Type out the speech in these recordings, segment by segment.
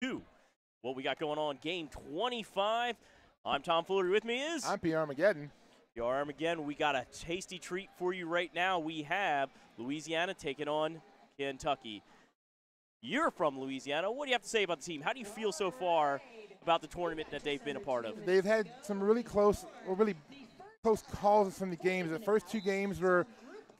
2. What we got going on, game 25. I'm Tom Fuller. With me is... I'm Pierre Armageddon. Pierre Armageddon. We got a tasty treat for you right now. We have Louisiana taking on Kentucky. You're from Louisiana. What do you have to say about the team? How do you feel so far about the tournament that they've been a part of? They've had some really close calls in some of the games. The first 2 games got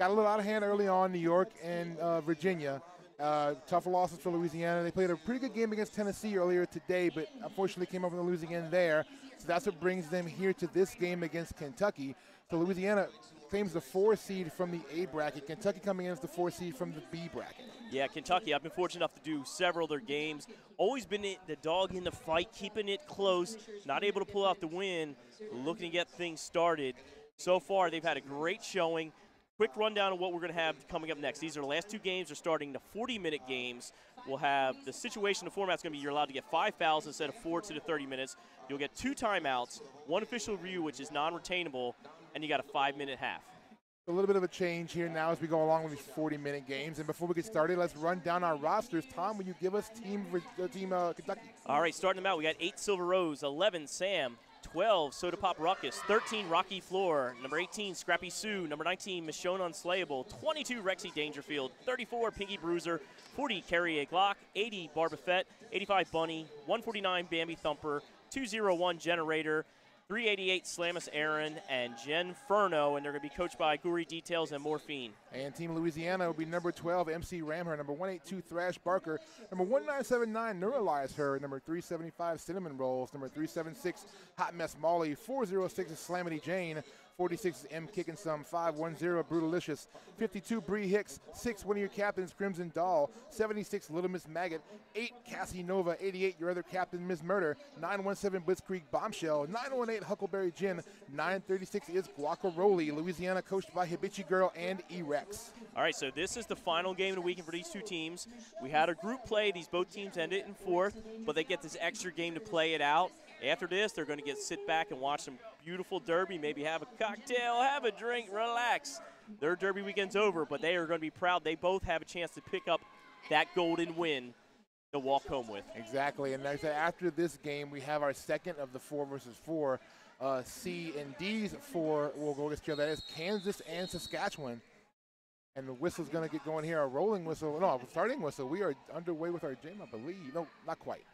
a little out of hand early on, New York and Virginia. Tough losses for Louisiana. They played a pretty good game against Tennessee earlier today, but unfortunately came up with a losing end there. So that's what brings them here to this game against Kentucky. So Louisiana claims the 4 seed from the A bracket. Kentucky coming in as the 4 seed from the B bracket. Yeah, Kentucky, I've been fortunate enough to do several of their games. Always been the dog in the fight, keeping it close, not able to pull out the win, looking to get things started. So far, they've had a great showing. Quick rundown of what we're going to have coming up next. These are the last 2 games. They're starting the 40-minute games. We'll have the situation, the format's going to be you're allowed to get 5 fouls instead of 4 to the 30 minutes. You'll get 2 timeouts, 1 official review, which is non-retainable, and you got a 5-minute half. A little bit of a change here now as we go along with these 40-minute games. And before we get started, let's run down our rosters. Tom, will you give us team Kentucky? All right, starting them out, we got 8 Silver Rose, 11 Sam, 12 Soda Pop Ruckus, 13 Rocky Floor, number 18 Scrappy Sue, number 19 Michonne Unslayable, 22 Rexy Dangerfield, 34 Pinky Bruiser, 40 Carrie A. Glock, 80 Barbafette, 85 Bunny, 149 Bambi Thumper, 201 Generator, 388 Slamus Aaron, and Jen Furno, and they're going to be coached by Guri Details and Morphine. And Team Louisiana will be number 12, MC Ramher, number 182, Thrash Barker, number 1979, Neuralize Her, number 375, Cinnamon Rolls, number 376, Hot Mess Molly, 406 is Slamity Jane, 46 is M Kickin' Some, 510 Brutalicious, 52 Bree Hicks, 6 one of your captains, Crimson Doll, 76 Little Miss Maggot, 8 Cassie Nova, 88 your other captain, Ms. Murder, 917 Blitzkrieg Bombshell, 918 Huckleberry Gin, 936 is Guacaroli, Louisiana coached by Hibichi Girl and E-Rex. All right, so this is the final game of the weekend for these 2 teams. We had a group play. Both teams ended in 4th, but they get this extra game to play it out. After this, they're going to sit back and watch some beautiful derby, maybe have a cocktail, have a drink, relax. Their derby weekend's over, but they are going to be proud. They both have a chance to pick up that golden win to walk home with. Exactly, and after this game, we have our second of the 4 versus 4. C and D's 4 will go against each other. That is Kansas and Saskatchewan. And the whistle's going to get going here, a rolling whistle. No, a starting whistle. We are underway with our game, I believe. No, not quite.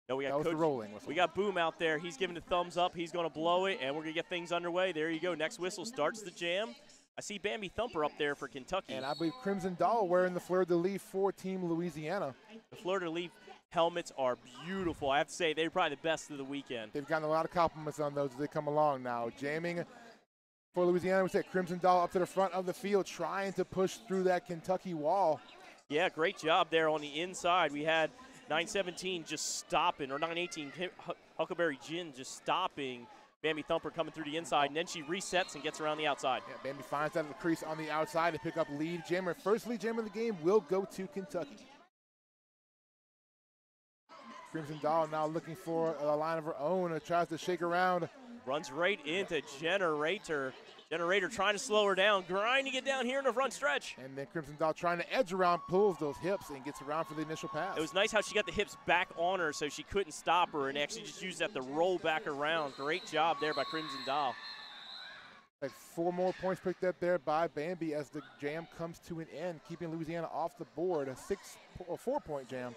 No, we got that was the rolling whistle. We got Boom out there. He's giving the thumbs up. He's going to blow it, and we're going to get things underway. There you go. Next whistle starts the jam. I see Bambi Thumper up there for Kentucky. And I believe Crimson Doll wearing the fleur-de-lis for Team Louisiana. The fleur-de-lis helmets are beautiful. I have to say, they're probably the best of the weekend. They've gotten a lot of compliments on those as they come along now. Jamming for Louisiana, we said Crimson Doll up to the front of the field, trying to push through that Kentucky wall. Yeah, great job there on the inside. We had 917 just stopping, or 918 Huckleberry Gin just stopping Bambi Thumper coming through the inside, and then she resets and gets around the outside. Yeah, Bambi finds out of the crease on the outside to pick up lead jammer. First lead jammer of the game will go to Kentucky. Crimson Doll now looking for a line of her own. Tries to shake around. Runs right into Generator. Generator trying to slow her down, grinding it down here in the front stretch. And then Crimson Doll trying to edge around, pulls those hips and gets around for the initial pass. It was nice how she got the hips back on her so she couldn't stop her and actually just used that to roll back around. Great job there by Crimson Doll. Like 4 more points picked up there by Bambi as the jam comes to an end, keeping Louisiana off the board. A 4-point jam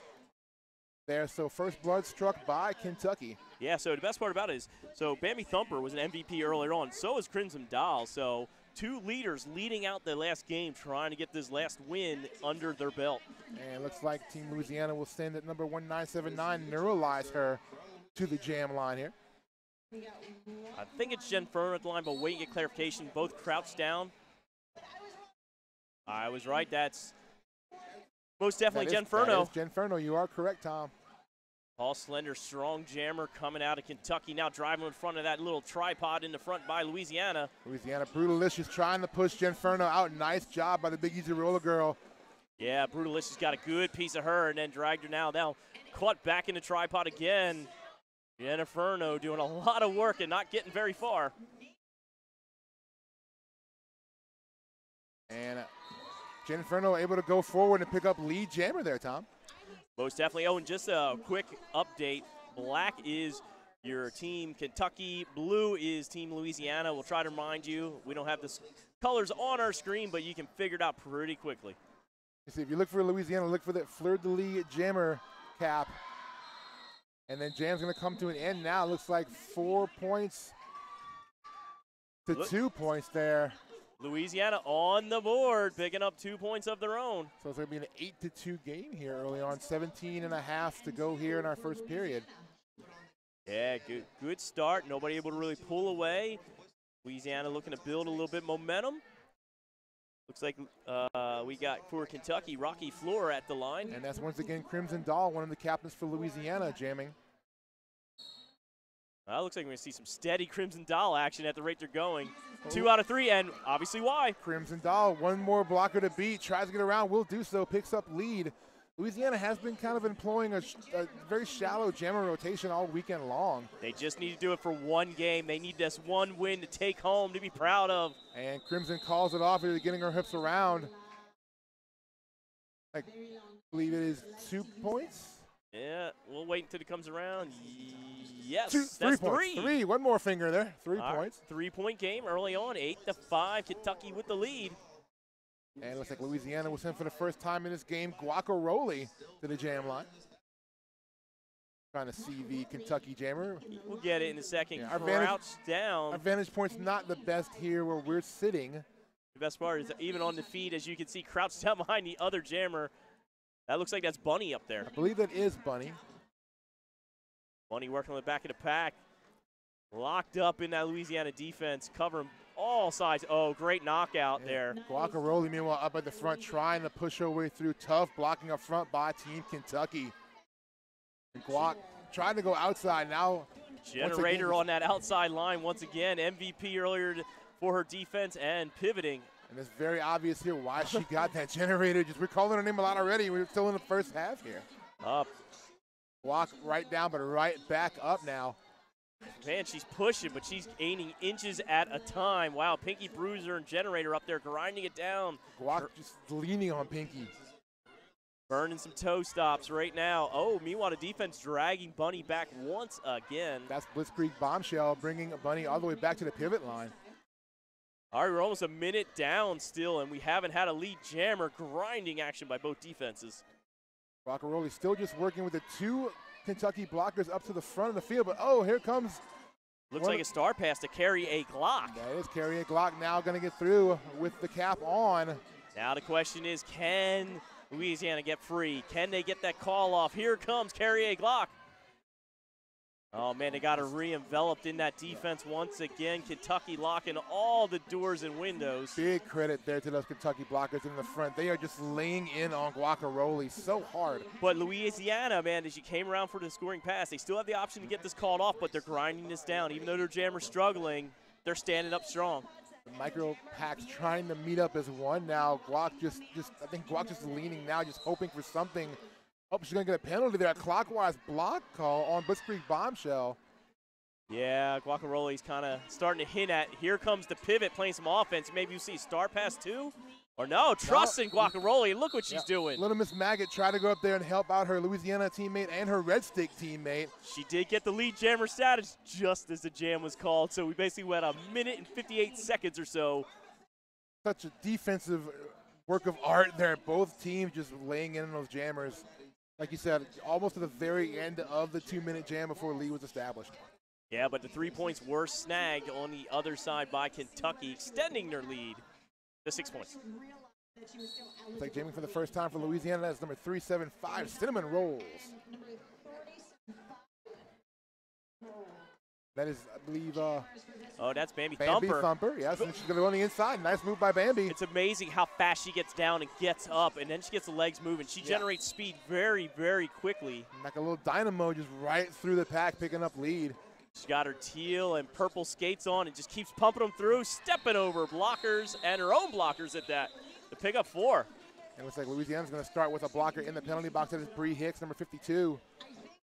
there. So first blood struck by Kentucky. Yeah, so the best part about it is, so Bambi Thumper was an MVP earlier on. So is Crimson Doll. So 2 leaders leading out the last game trying to get this last win under their belt. And it looks like Team Louisiana will send at number 1979, Neuralize Her, to the jam line here. I think it's Jen Furno at the line, but wait and get clarification. Both crouched down. I was right. That's most definitely Jen Furno. That is Jen Furno. You are correct, Tom. Tall, slender, strong jammer coming out of Kentucky. Now driving in front of that little tripod in the front by Louisiana. Louisiana Brutalicious trying to push Jen Furno out. Nice job by the Big Easy Roller Girl. Yeah, Brutalicious got a good piece of her and then dragged her now caught back in the tripod again. Jennifer Furno doing a lot of work and not getting very far. And Jen Furno able to go forward and pick up lead jammer there, Tom. Most definitely. Oh, and just a quick update. Black is your team Kentucky. Blue is Team Louisiana. We'll try to remind you. We don't have the colors on our screen, but you can figure it out pretty quickly. You see, if you look for Louisiana, look for that fleur-de-lis jammer cap. And then jam's going to come to an end now. Looks like 4 points to 2 points there. Louisiana on the board, picking up 2 points of their own. So it's going to be an 8-2 game here early on. 17.5 to go here in our first period. Yeah, good start. Nobody able to really pull away. Louisiana looking to build a little bit momentum. Looks like we got for Kentucky, Rocky Floor at the line. And that's once again Crimson Doll, one of the captains for Louisiana, jamming. Looks like we're going to see some steady Crimson Doll action at the rate they're going. 2 out of 3, and obviously why. Crimson Doll, one more blocker to beat, tries to get around, will do so, picks up lead. Louisiana has been kind of employing a very shallow jammer rotation all weekend long. They just need to do it for one game. They need this one win to take home to be proud of. And Crimson calls it off, getting her hips around. I believe it is 2 points. Yeah, we'll wait until it comes around. Yes, that's 3 points. 3. One more finger there. 3 points. 3-point game early on, 8-5. Kentucky with the lead. And it looks like Louisiana was in for the first time in this game. Guacaroli to the jam line. Trying to see the Kentucky jammer. We'll get it in a second. Yeah, Crouch down. Our vantage point's not the best here where we're sitting. The best part is that even on the feed, as you can see, crouched down behind the other jammer. That looks like that's Bunny up there. I believe that is Bunny. Bunny working on the back of the pack. Locked up in that Louisiana defense, covering all sides. Oh, great knockout there. Guacaroli, meanwhile, up at the front, trying to push her way through. Tough blocking up front by Team Kentucky. And Guac trying to go outside now. Generator on that outside line once again. MVP earlier for her defense and pivoting. And it's very obvious here why she got that generator. Just we're calling her name a lot already. We're still in the first half here. Up. Guac right down, but right back up now. Man, she's pushing, but she's gaining inches at a time. Wow, Pinky Bruiser and Generator up there grinding it down. Guac just leaning on Pinky. Burning some toe stops right now. Oh, meanwhile, the defense dragging Bunny back once again. That's Blitzkrieg Bombshell bringing Bunny all the way back to the pivot line. All right, we're almost a minute down still, and we haven't had a lead jammer. Grinding action by both defenses. Guacaroli still just working with the 2 Kentucky blockers up to the front of the field, but oh, here comes. Looks like a star pass to carry a Glock. That is carry a Glock now going to get through with the cap on. Now the question is, can Louisiana get free? Can they get that call off? Here comes carry a Glock. Oh, man, they got her re-enveloped in that defense once again. Kentucky locking all the doors and windows. Big credit there to those Kentucky blockers in the front. They are just laying in on Guacaroli so hard. But Louisiana, man, as you came around for the scoring pass, they still have the option to get this called off, but they're grinding this down. Even though their jammer's struggling, they're standing up strong. The micro packs trying to meet up as one now. Guac I think Guac just leaning now, just hoping for something. Oh, she's going to get a penalty there. A clockwise block call on Blitzkrieg Bombshell. Yeah, Guacaroli's kind of starting to hint at, here comes the pivot playing some offense. Maybe you see star pass 2? Or no, trusting Guacaroli. Look what she's doing. Little Miss Maggot tried to go up there and help out her Louisiana teammate and her Red Stick teammate. She did get the lead jammer status just as the jam was called. So we basically went a minute and 58 seconds or so. Such a defensive work of art there. Both teams just laying in those jammers. Like you said, almost to the very end of the 2-minute jam before lead was established. Yeah, but the 3 points were snagged on the other side by Kentucky, extending their lead to 6 points. It's like jamming for the first time for Louisiana. That's number 375, Cinnamon Rolls. That is, I believe, oh, that's Bambi Thumper. Yes, and she's going to go on the inside. Nice move by Bambi. It's amazing how fast she gets down and gets up, and then she gets the legs moving. She generates speed very, very quickly. Like a little dynamo just right through the pack, picking up lead. She's got her teal and purple skates on and just keeps pumping them through, stepping over blockers and her own blockers at that to pick up 4. It looks like Louisiana's going to start with a blocker in the penalty box. That is Bree Hicks, number 52.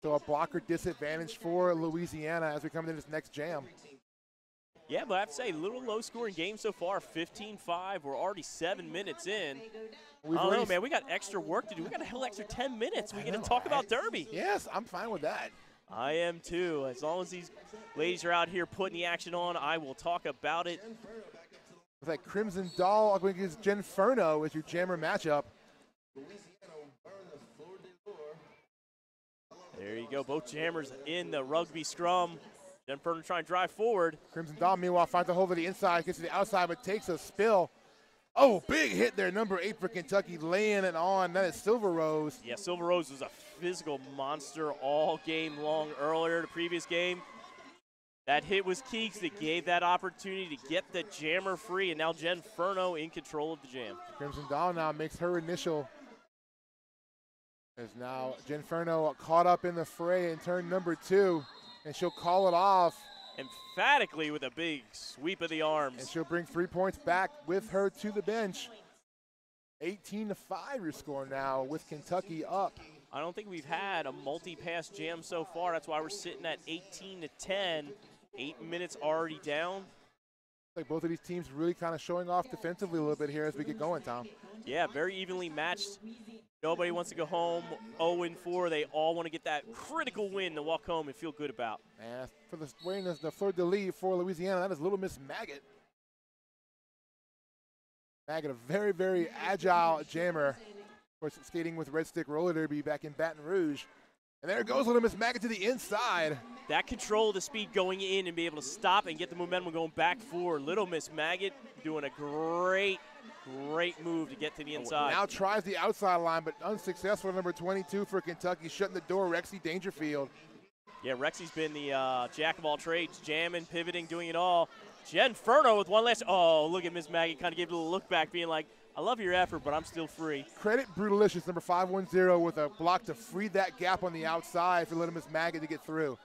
So a blocker disadvantage for Louisiana as we come into this next jam. Yeah, but I have to say, a little low-scoring game so far, 15-5. We're already 7 minutes in. I don't know, man. We got extra work to do. We got a hell extra 10 minutes. We get to talk about Derby. Yes, I'm fine with that. I am too. As long as these ladies are out here putting the action on, I will talk about it. It's like Crimson Doll against Jen Furno as your jammer matchup. There you go. Both jammers in the rugby scrum. Jen Furno trying to drive forward. Crimson Doll, meanwhile, finds a hold of the inside, gets to the outside, but takes a spill. Oh, big hit there, number 8 for Kentucky, laying it on. That is Silver Rose. Yeah, Silver Rose was a physical monster all game long earlier, the previous game. That hit was key because it gave that opportunity to get the jammer free, and now Jen Furno in control of the jam. Crimson Dawn now makes her initial. As now Jen Furno caught up in the fray in turn number 2, and she'll call it off. Emphatically with a big sweep of the arms. And she'll bring 3 points back with her to the bench. 18-5 your score now with Kentucky up. I don't think we've had a multi-pass jam so far. That's why we're sitting at 18-10. 8 minutes already down. Like both of these teams really kind of showing off defensively a little bit here as we get going, Tom. Yeah, very evenly matched. Nobody wants to go home 0-4. They all want to get that critical win to walk home and feel good about. And for the wearing the fleur-de-lis for Louisiana, that is Little Miss Maggot. Maggot, a very, very agile jammer. Of course, skating with Red Stick Roller Derby back in Baton Rouge. And there goes Little Miss Maggot to the inside. That control of the speed going in and be able to stop and get the momentum going back forward. Little Miss Maggot doing a great move to get to the inside. Now tries the outside line, but unsuccessful. Number 22 for Kentucky, shutting the door, Rexy Dangerfield. Yeah, Rexy's been the jack of all trades, jamming, pivoting, doing it all. Jen Furno with one last, oh, look at Miss Maggot, kind of gave it a little look back, being like, I love your effort, but I'm still free. Credit Brutalicious, number 510, with a block to free that gap on the outside for Little Miss Maggot to get through.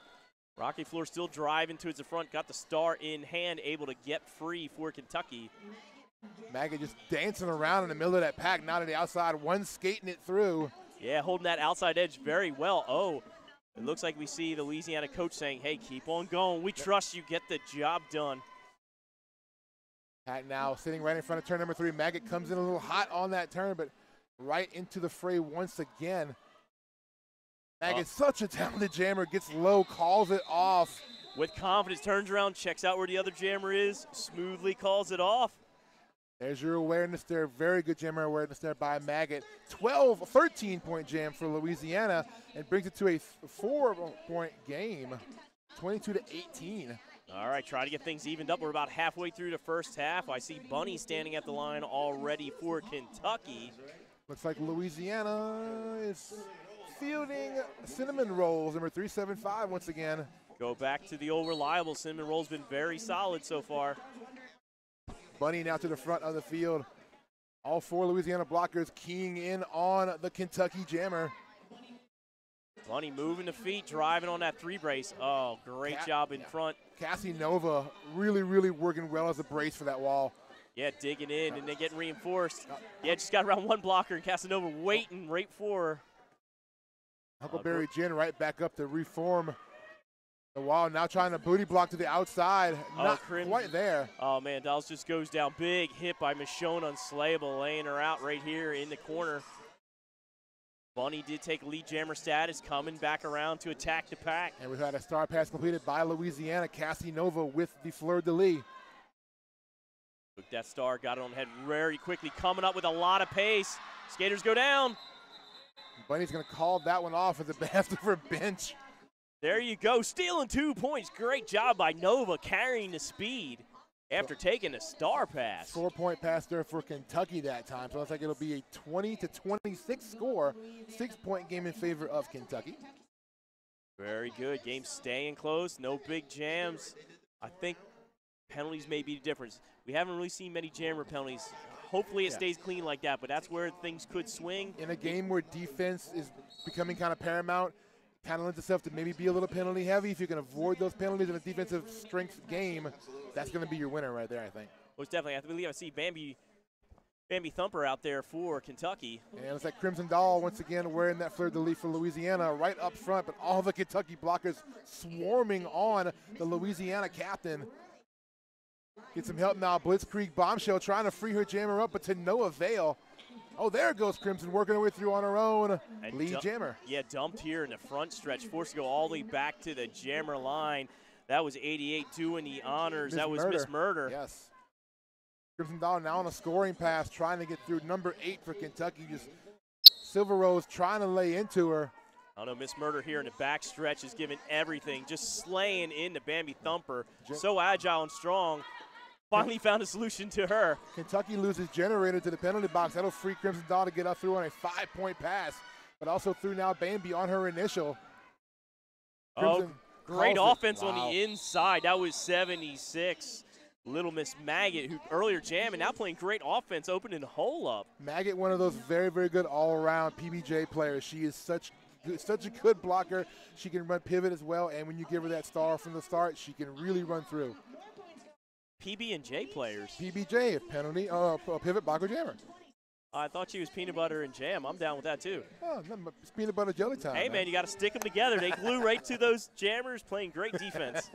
Rocky Floor still driving towards the front, got the star in hand, able to get free for Kentucky. Maggot just dancing around in the middle of that pack, not on the outside, one skating it through. Yeah, holding that outside edge very well. Oh, it looks like we see the Louisiana coach saying, hey, keep on going. We trust you. Get the job done. Pack now sitting right in front of turn number 3. Maggot comes in a little hot on that turn, but right into the fray once again. Maggot's such a talented jammer, gets low, calls it off. With confidence, turns around, checks out where the other jammer is, smoothly calls it off. There's your awareness there. Very good jammer awareness there by Maggot. 13-point jam for Louisiana and brings it to a 4-point game, 22-18. All right, try to get things evened up. We're about halfway through the first half. I see Bunny standing at the line already for Kentucky. Looks like Louisiana is fielding Cinnamon Rolls, number 375 once again. Go back to the old reliable. Cinnamon Roll's been very solid so far. Bunny now to the front of the field. All 4 Louisiana blockers keying in on the Kentucky jammer. Bunny moving the feet, driving on that 3 brace. Oh, great job in front. Cassie Nova really, really working well as a brace for that wall. Yeah, digging in and then getting reinforced. Yeah, just got around one blocker, and Casanova waiting right for her. Huckleberry Gin right back up to reform the wall. Now trying to booty block to the outside. Not quite there. Oh, man, Dolls just goes down. Big hit by Michonne Unslayable, laying her out right here in the corner. Bunny did take lead jammer status, coming back around to attack the pack. And we've had a star pass completed by Louisiana. Cassie Nova with the fleur-de-lis. Took that star, got it on head very quickly, coming up with a lot of pace. Skaters go down. Bunny's going to call that one off as a basket for bench. There you go, stealing 2 points. Great job by Nova carrying the speed after taking a star pass. 4-point pass there for Kentucky that time. So it looks like it'll be a 20-26 score. 6-point game in favor of Kentucky. Very good. Game staying close. No big jams. I think penalties may be the difference. We haven't really seen many jammer penalties. Hopefully it stays clean like that, but that's where things could swing. In a game where defense is becoming kind of paramount, kind of lends itself to maybe be a little penalty heavy. If you can avoid those penalties in a defensive strength game, that's going to be your winner right there, I think. Most definitely. I believe I see Bambi Thumper out there for Kentucky. And it's like Crimson Doll once again wearing that fleur-de-lis for Louisiana right up front, but all the Kentucky blockers swarming on the Louisiana captain. Get some help now. Blitzkrieg Bombshell trying to free her jammer up, but to no avail. Oh, there goes Crimson working her way through on her own. And Lead jammer. Yeah, dumped here in the front stretch, forced to go all the way back to the jammer line. That was 88 doing the honors. That was Miss Murder. Yes. Crimson Dawn now on a scoring pass, trying to get through. Number 8 for Kentucky. Just Silver Rose trying to lay into her. I don't know, Miss Murder here in the back stretch is giving everything, just slaying into Bambi Thumper. So agile and strong. Finally found a solution to her. Kentucky loses Generator to the penalty box. That'll free Crimson Dawn to get up through on a 5-point pass, but also through now Bambi on her initial. Crimson great offense on the inside. That was 76. Little Miss Maggot, who earlier jammed and now playing great offense, opening the hole up. Maggot, one of those very, very good all-around PBJ players. She is such a good blocker. She can run pivot as well, and when you give her that star from the start, she can really run through. PB&J players. PBJ, penalty, pivot, blocker, jammer. I thought she was peanut butter and jam. I'm down with that too. Oh, it's peanut butter jelly time. Hey, man, you got to stick them together. They glue right to those jammers, playing great defense.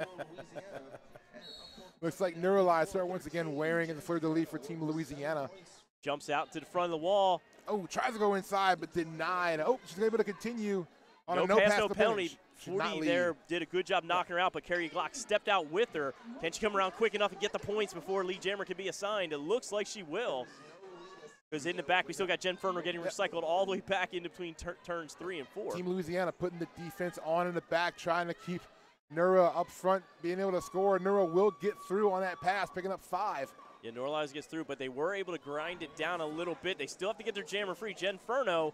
Looks like Neuralizer once again wearing in the fleur-de-lis for Team Louisiana. Jumps out to the front of the wall. Oh, tries to go inside, but denied. Oh, she's able to continue on a no penalty. 40 there did a good job knocking her out, but Carrie Glock stepped out with her. Can she come around quick enough and get the points before Lee Jammer can be assigned? It looks like she will. Because in the back, we still got Jen Ferner getting recycled all the way back in between turns 3 and 4. Team Louisiana putting the defense on in the back, trying to keep Nura up front, being able to score. Nura will get through on that pass, picking up 5. Yeah, Norlies gets through, but they were able to grind it down a little bit. They still have to get their jammer free. Jen Ferno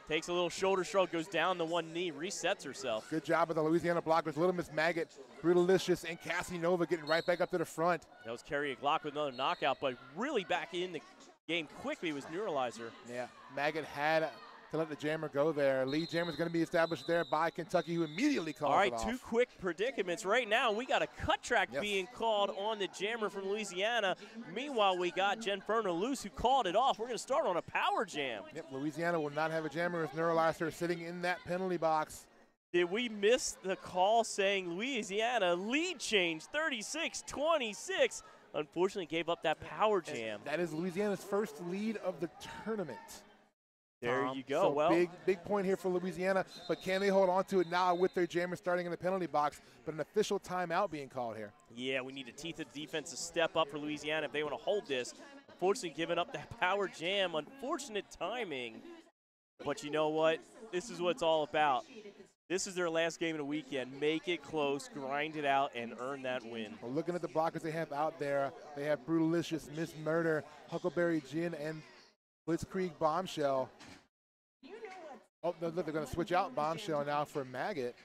takes a little shoulder shrug, goes down to one knee, resets herself. Good job of the Louisiana blockers. Little Miss Maggot, Brutalicious, and Cassie Nova getting right back up to the front. That was Carrie Glock with another knockout, but really back in the game quickly was Neuralizer. Yeah, Maggot had to let the jammer go there. Lead jammer is going to be established there by Kentucky, who immediately calls it off. All right, 2 quick predicaments right now. We got a cut track being called on the jammer from Louisiana. Meanwhile, we got Jen Ferner loose, who called it off. We're going to start on a power jam. Yep, Louisiana will not have a jammer as Neuralizer sitting in that penalty box. Did we miss the call saying Louisiana lead change 36-26? Unfortunately, gave up that power jam. And that is Louisiana's first lead of the tournament. There you go. So well, big point here for Louisiana, but can they hold on to it now with their jammer starting in the penalty box, but an official timeout being called here? Yeah, we need the teeth of the defense to step up for Louisiana if they want to hold this. Unfortunately, giving up that power jam, unfortunate timing. But you know what? This is what it's all about. This is their last game of the weekend. Make it close, grind it out, and earn that win. Well, looking at the blockers they have out there, they have Brutalicious, Miss Murder, Huckleberry Gin, and Blitzkrieg Bombshell. Oh, they're going to switch out Bombshell now for Maggot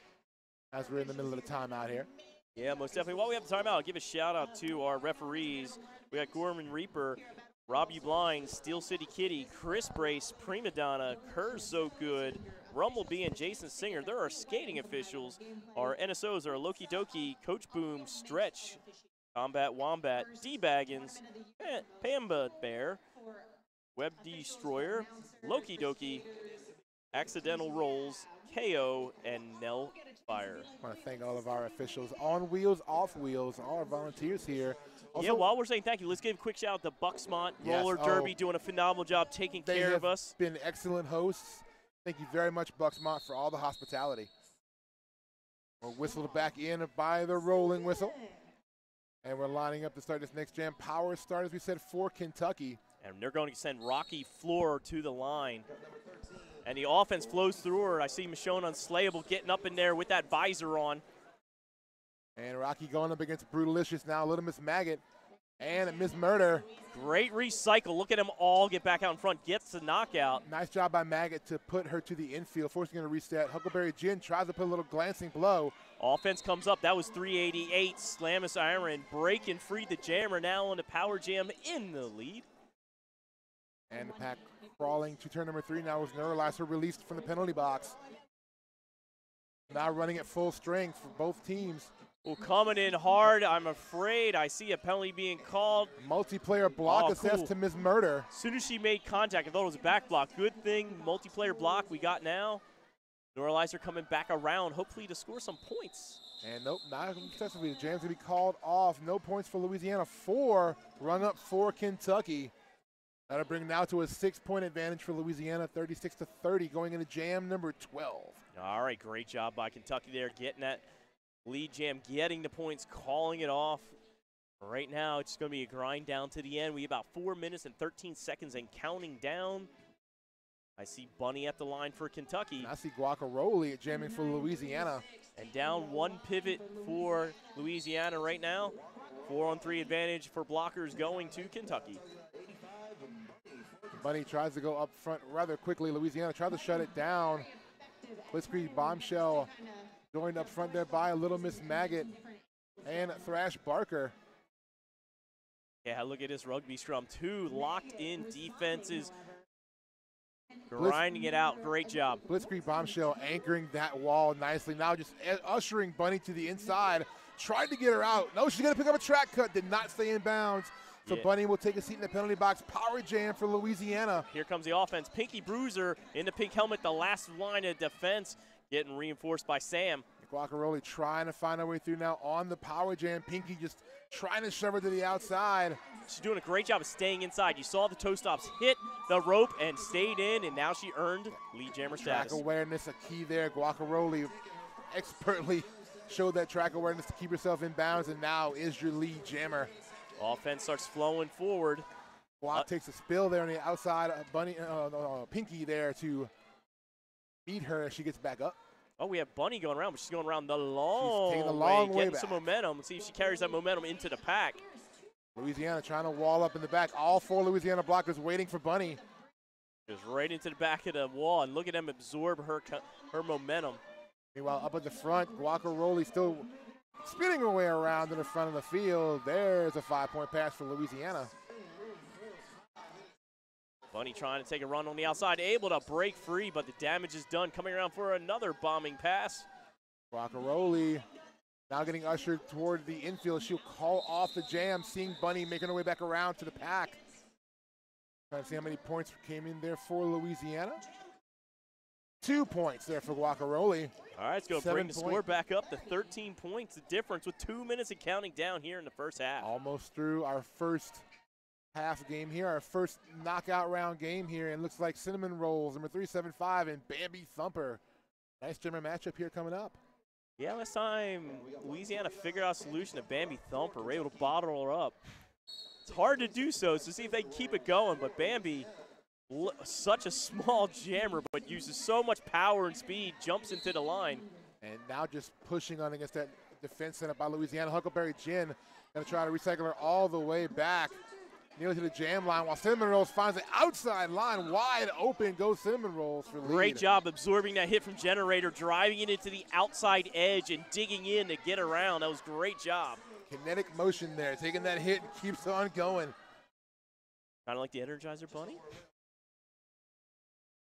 as we're in the middle of the timeout here. Yeah, most definitely. While we have the timeout, I'll give a shout-out to our referees. We got Gorman Reaper, Robbie Blind, Steel City Kitty, Chris Brace, Prima Donna, Kerr's So Good, Rumblebee, and Jason Singer. There are skating officials. Our NSOs are Loki Doki, Coach Boom, Stretch, Combat Wombat, D-Baggins, Pamba Bear, Web Destroyer, Loki Doki, Accidental Rolls, KO, and Nell Fire. I want to thank all of our officials, on wheels, off wheels, all our volunteers here. Also, yeah, while we're saying thank you, let's give a quick shout out to Bucksmont Roller Derby, doing a phenomenal job taking care of us. They have been excellent hosts. Thank you very much, Bucksmont, for all the hospitality. We're whistled back in by the rolling whistle. And we're lining up to start this next jam. Power start, as we said, for Kentucky. And they're going to send Rocky Floor to the line. And the offense flows through her. I see Michonne Unslayable getting up in there with that visor on. And Rocky going up against Brutalicious now. Little Miss Maggot and Miss Murder. Great recycle. Look at them all get back out in front. Gets the knockout. Nice job by Maggot to put her to the infield, forcing her to reset. Huckleberry Gin tries to put a little glancing blow. Offense comes up. That was 388. Slamus Iron breaking free the jammer now on the power jam in the lead. And the pack crawling to turn number 3 now was Neuralizer released from the penalty box. Now running at full strength for both teams. Well, coming in hard, I'm afraid. I see a penalty being called. Multiplayer block assessed to Miss Murder. As soon as she made contact, I thought it was a back block. Good thing, multiplayer block we got now. Neuralizer coming back around, hopefully to score some points. And nope, not successfully. The jam's going to be called off. No points for Louisiana. 4 run up for Kentucky. That'll bring now to a 6-point advantage for Louisiana, 36-30, going into jam number 12. All right, great job by Kentucky there, getting that lead jam, getting the points, calling it off. Right now, it's going to be a grind down to the end. We have about 4 minutes and 13 seconds and counting down. I see Bunny at the line for Kentucky. And I see Guacaroli jamming for Louisiana. And down 1 pivot for Louisiana right now. 4-on-3 advantage for blockers going to Kentucky. Bunny tries to go up front rather quickly. Louisiana tries to shut it down. Blitzkrieg Bombshell joined up front there by Little Miss Maggot and Thrash Barker. Yeah, look at this rugby scrum. 2 locked-in defenses. Grinding it out. Great job. Blitzkrieg Bombshell anchoring that wall nicely. Now just ushering Bunny to the inside. Tried to get her out. No, she's going to pick up a track cut. Did not stay in bounds. So yeah. Bunny will take a seat in the penalty box. Power jam for Louisiana. Here comes the offense. Pinky Bruiser in the pink helmet, the last line of defense, getting reinforced by Sam. Guacaroli trying to find her way through now on the power jam. Pinky just trying to shove her to the outside. She's doing a great job of staying inside. You saw the toe stops hit the rope and stayed in, and now she earned lead jammer status. Track awareness, a key there. Guacaroli expertly showed that track awareness to keep herself in bounds, and now is your lead jammer. Offense starts flowing forward. Guac takes a spill there on the outside. Pinky there to meet her as she gets back up. Oh, we have Bunny going around, but she's going around the long way, getting some momentum. Let's see if she carries that momentum into the pack. Louisiana trying to wall up in the back. All 4 Louisiana blockers waiting for Bunny. Just right into the back of the wall, and look at them absorb her momentum. Meanwhile, up at the front, Guacaroli still spinning her way around in the front of the field. There's a 5-point pass for Louisiana. Bunny trying to take a run on the outside, able to break free, but the damage is done. Coming around for another bombing pass. Guacaroli now getting ushered toward the infield. She'll call off the jam, seeing Bunny making her way back around to the pack. Trying to see how many points came in there for Louisiana. 2 points there for Guacaroli. All right, let's go bring the score back up to 13 points. The difference with 2 minutes and counting down here in the first half. Almost through our first half game here, our first knockout round game here, and looks like Cinnamon Rolls, number 375, and Bambi Thumper. Nice jammer matchup here coming up. Yeah, last time Louisiana figured out a solution to Bambi Thumper, were able to bottle her up. It's hard to do so see if they can keep it going, but Bambi, such a small jammer, but uses so much power and speed, jumps into the line. And now just pushing on against that defense set up by Louisiana. Huckleberry Gin going to try to recycle her all the way back. Nearly to the jam line, while Cinnamon Rolls finds the outside line wide open. Goes Cinnamon Rolls for lead. Great job absorbing that hit from Generator, driving it into the outside edge and digging in to get around. That was a great job. Kinetic motion there, taking that hit and keeps on going. Kind of like the Energizer Bunny.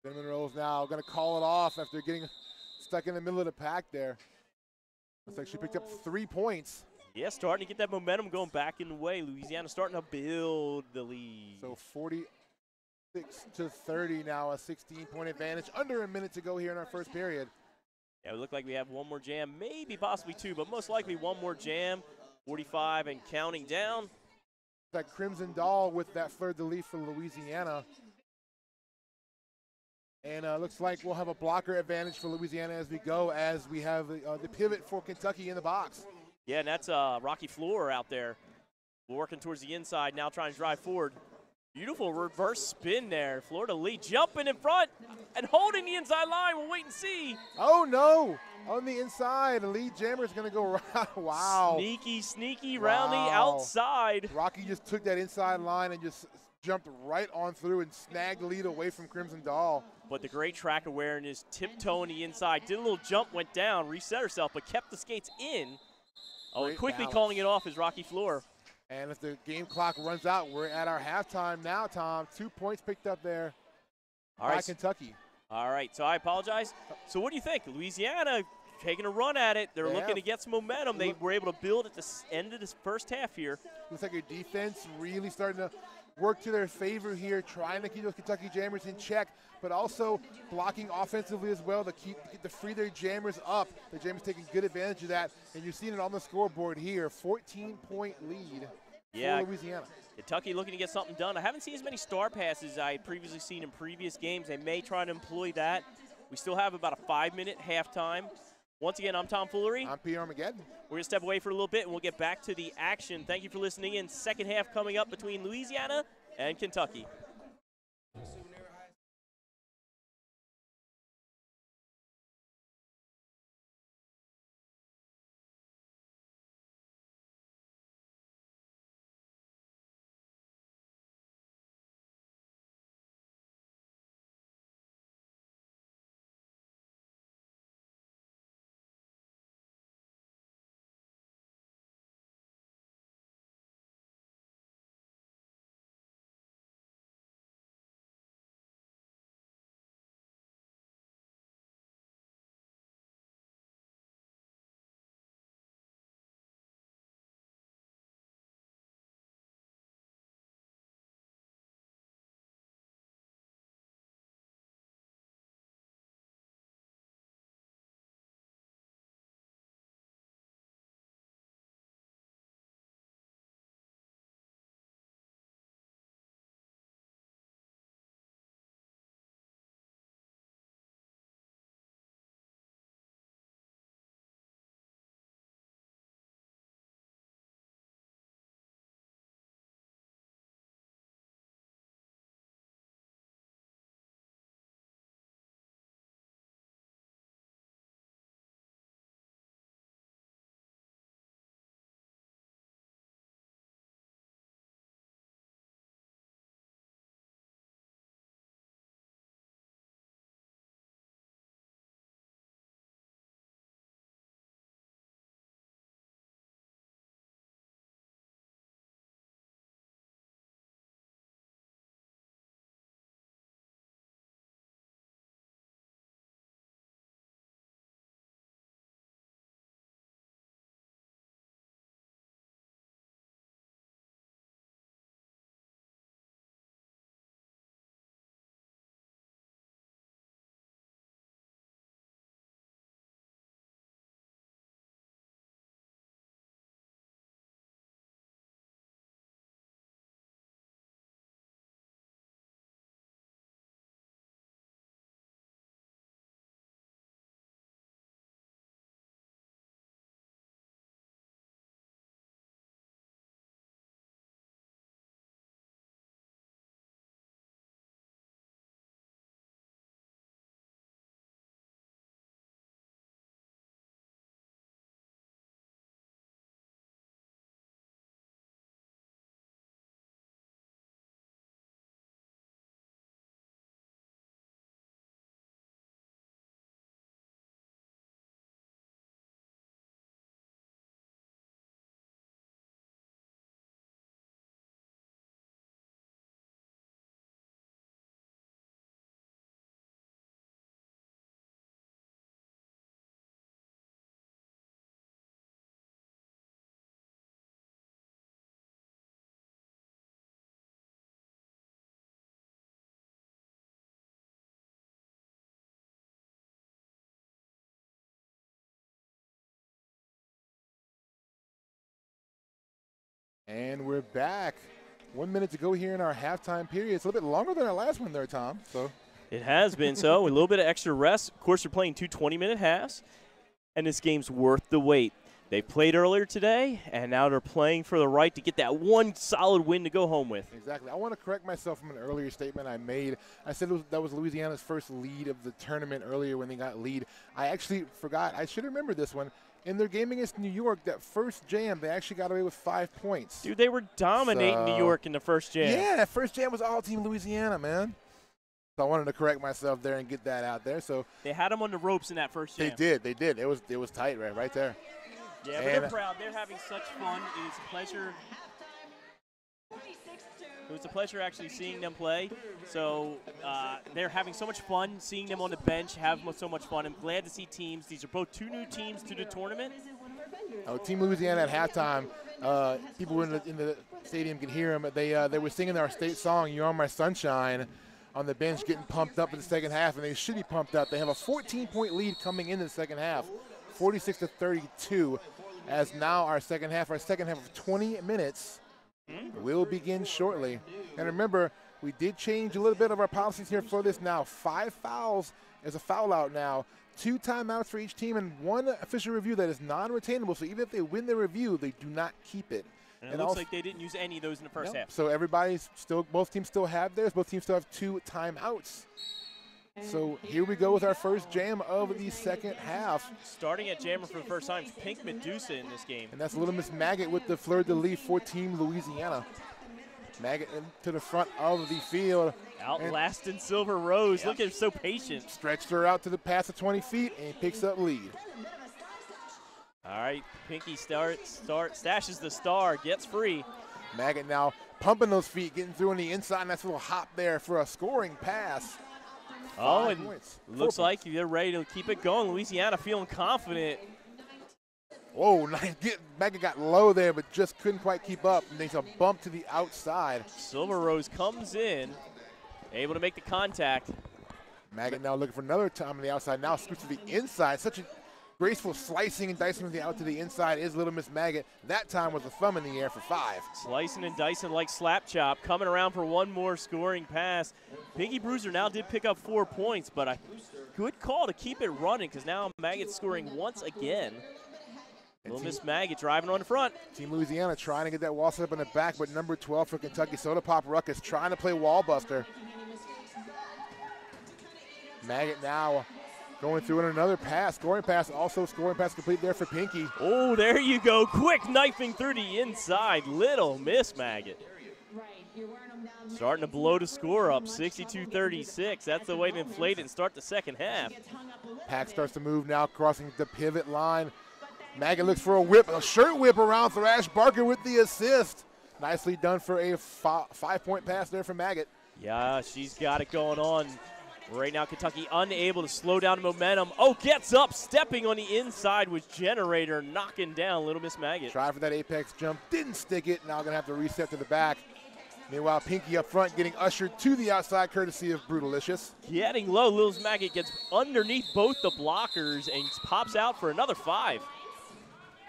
Cinnamon Rolls now going to call it off after getting stuck in the middle of the pack there. Looks like she picked up 3 points. Yeah, starting to get that momentum going back in the way. Louisiana starting to build the lead. So 46-30 now, a 16-point advantage. Under a minute to go here in our first period. Yeah, it looked like we have one more jam, maybe possibly 2, but most likely one more jam. 45 and counting down. That Crimson Doll with that fleur-de-lis for Louisiana. And looks like we'll have a blocker advantage for Louisiana as we go, as we have the pivot for Kentucky in the box. Yeah, and that's Rocky Floor out there. Working towards the inside, now trying to drive forward. Beautiful reverse spin there. Fleur-de-lis jumping in front and holding the inside line. We'll wait and see. Oh, no. On the inside, the lead jammer is going to go around. Wow. Sneaky round the outside. Rocky just took that inside line and just jumped right on through and snagged the lead away from Crimson Doll. But the great track awareness, tiptoeing the inside, did a little jump, went down, reset herself, but kept the skates in. Oh, quickly balance. Calling it off is Rocky Floor. And as the game clock runs out, we're at our halftime now, Tom. 2 points picked up there by Kentucky. All right, so I apologize. So what do you think? Louisiana taking a run at it. They're looking to get some momentum. They were able to build at the end of this first half here. Looks like your defense really starting to work to their favor here, trying to keep those Kentucky Jammers in check, but also blocking offensively as well to free their jammers up. The Jammers taking good advantage of that, and you've seen it on the scoreboard here, 14-point lead for Louisiana. Kentucky looking to get something done. I haven't seen as many star passes I had previously seen in previous games. They may try to employ that. We still have about a 5-minute halftime. Once again, I'm Tom Foolery. I'm P. Armageddon. We're going to step away for a little bit, and we'll get back to the action. Thank you for listening in. Second half coming up between Louisiana and Kentucky. And we're back. 1 minute to go here in our halftime period. It's a little bit longer than our last one there, Tom. So it has been so. A little bit of extra rest. Of course, you're playing 2 20-minute halves, and this game's worth the wait. They played earlier today, and now they're playing for the right to get that one solid win to go home with. Exactly. I want to correct myself from an earlier statement I made. I said that was Louisiana's first lead of the tournament earlier when they got lead. I actually forgot. I should remember this one. In their game against New York, that first jam, they actually got away with 5 points. Dude, they were dominating New York in the first jam. Yeah, that first jam was all Team Louisiana, man. So I wanted to correct myself there and get that out there. So they had them on the ropes in that first jam. They did. It was tight right there. Yeah, but they're proud. They're having such fun. It is a pleasure. It was a pleasure actually seeing them play. So they're having so much fun seeing them on the bench, have so much fun. I'm glad to see teams. These are both 2 new teams to the tournament. Team Louisiana at halftime, people were in the stadium can hear them. They were singing our state song, "You're My Sunshine," on the bench, getting pumped up in the second half, and they should be pumped up. They have a 14-point lead coming into the second half, 46-32. As now our second half of 20 minutes will begin shortly. And remember, we did change a little bit of our policies here for this now. 5 fouls is a foul out now. 2 timeouts for each team and 1 official review that is non-retainable. So even if they win the review, they do not keep it. And it looks like they didn't use any of those in the first half. So both teams still have theirs. Both teams still have 2 timeouts. So here we go with our first jam of the second half. Starting at jammer for the first time, Pink Medusa in this game. And that's Little Miss Maggot with the fleur-de-lis for Team Louisiana. Maggot into the front of the field. Outlasting Silver Rose. Yep. Look at her, so patient. Stretched her out to the pass of 20 feet and picks up lead. All right, Pinky stashes the star, gets free. Maggot now pumping those feet, getting through on the inside. Nice little hop there for a scoring pass. Oh, and looks like they're ready to keep it going. Louisiana feeling confident. Whoa, nice. Maggot got low there, but just couldn't quite keep up. And there's a bump to the outside. Silver Rose comes in, able to make the contact. Maggot now looking for another time on the outside. Now scoots to the inside. Such a graceful slicing and dicing with the out to the inside is Little Miss Maggot. That time was a thumb in the air for 5. Slicing and dicing like slap chop, coming around for one more scoring pass. Pinky Bruiser now did pick up 4 points, but a good call to keep it running because now Maggot's scoring once again. Little Miss Maggot driving on the front. Team Louisiana trying to get that wall set up in the back, but number 12 for Kentucky, Soda Pop Ruckus, trying to play wall buster. Maggot now going through in another pass, scoring pass, also scoring pass complete there for Pinky. Oh, there you go, quick knifing through the inside, Little Miss Maggot. Starting to blow the score up, 62-36. That's the way to inflate it and start the second half. Pack starts to move now, crossing the pivot line. Maggot looks for a whip, a shirt whip around Thrash Barker with the assist. Nicely done for a 5-point pass there for Maggot. Yeah, she's got it going on. Right now, Kentucky unable to slow down the momentum. Oh, gets up, stepping on the inside with Generator, knocking down Little Miss Maggot. Try for that apex jump, didn't stick it. Now going to have to reset to the back. Meanwhile, Pinky up front getting ushered to the outside courtesy of Brutalicious. Getting low, Little Miss Maggot gets underneath both the blockers and pops out for another 5.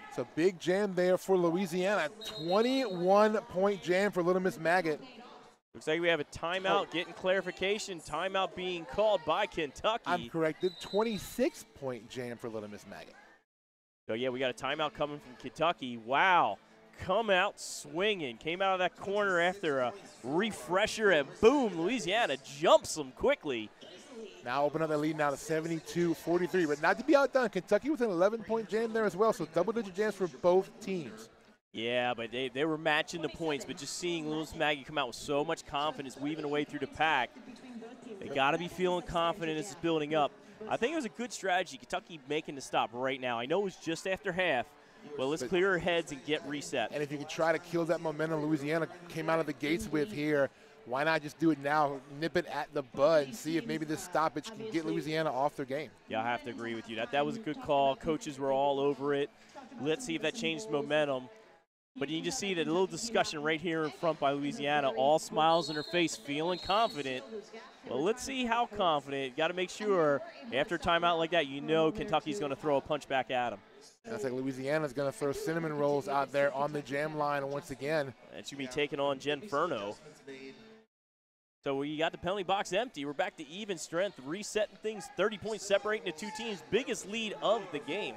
It's a big jam there for Louisiana. 21-point jam for Little Miss Maggot. Looks like we have a timeout, getting clarification. Timeout being called by Kentucky. I'm corrected. 26-point jam for Little Miss Maggot. So, yeah, we got a timeout coming from Kentucky. Wow. Come out swinging. Came out of that corner after a refresher, and boom, Louisiana jumps them quickly. Now open up the lead now to 72-43. But not to be outdone, Kentucky with an 11-point jam there as well, so double-digit jams for both teams. Yeah, but they were matching the points, but just seeing Little Miss Maggot come out with so much confidence, weaving away through the pack, they got to be feeling confident as it's building up. I think it was a good strategy, Kentucky making the stop right now. I know it was just after half, but let's clear our heads and get reset. And if you can try to kill that momentum Louisiana came out of the gates with here, why not just do it now, nip it at the bud, and see if maybe this stoppage can get Louisiana off their game. Yeah, I have to agree with you. That was a good call. Coaches were all over it. Let's see if that changed momentum. But you can just see that little discussion right here in front by Louisiana, all smiles on her face, feeling confident. Well, let's see how confident. Got to make sure after a timeout like that, you know Kentucky's going to throw a punch back at them. That's like Louisiana's going to throw cinnamon rolls out there on the jam line once again. That should be taking on Jen Furno. So we got the penalty box empty. We're back to even strength, resetting things, 30 points separating the two teams. Biggest lead of the game.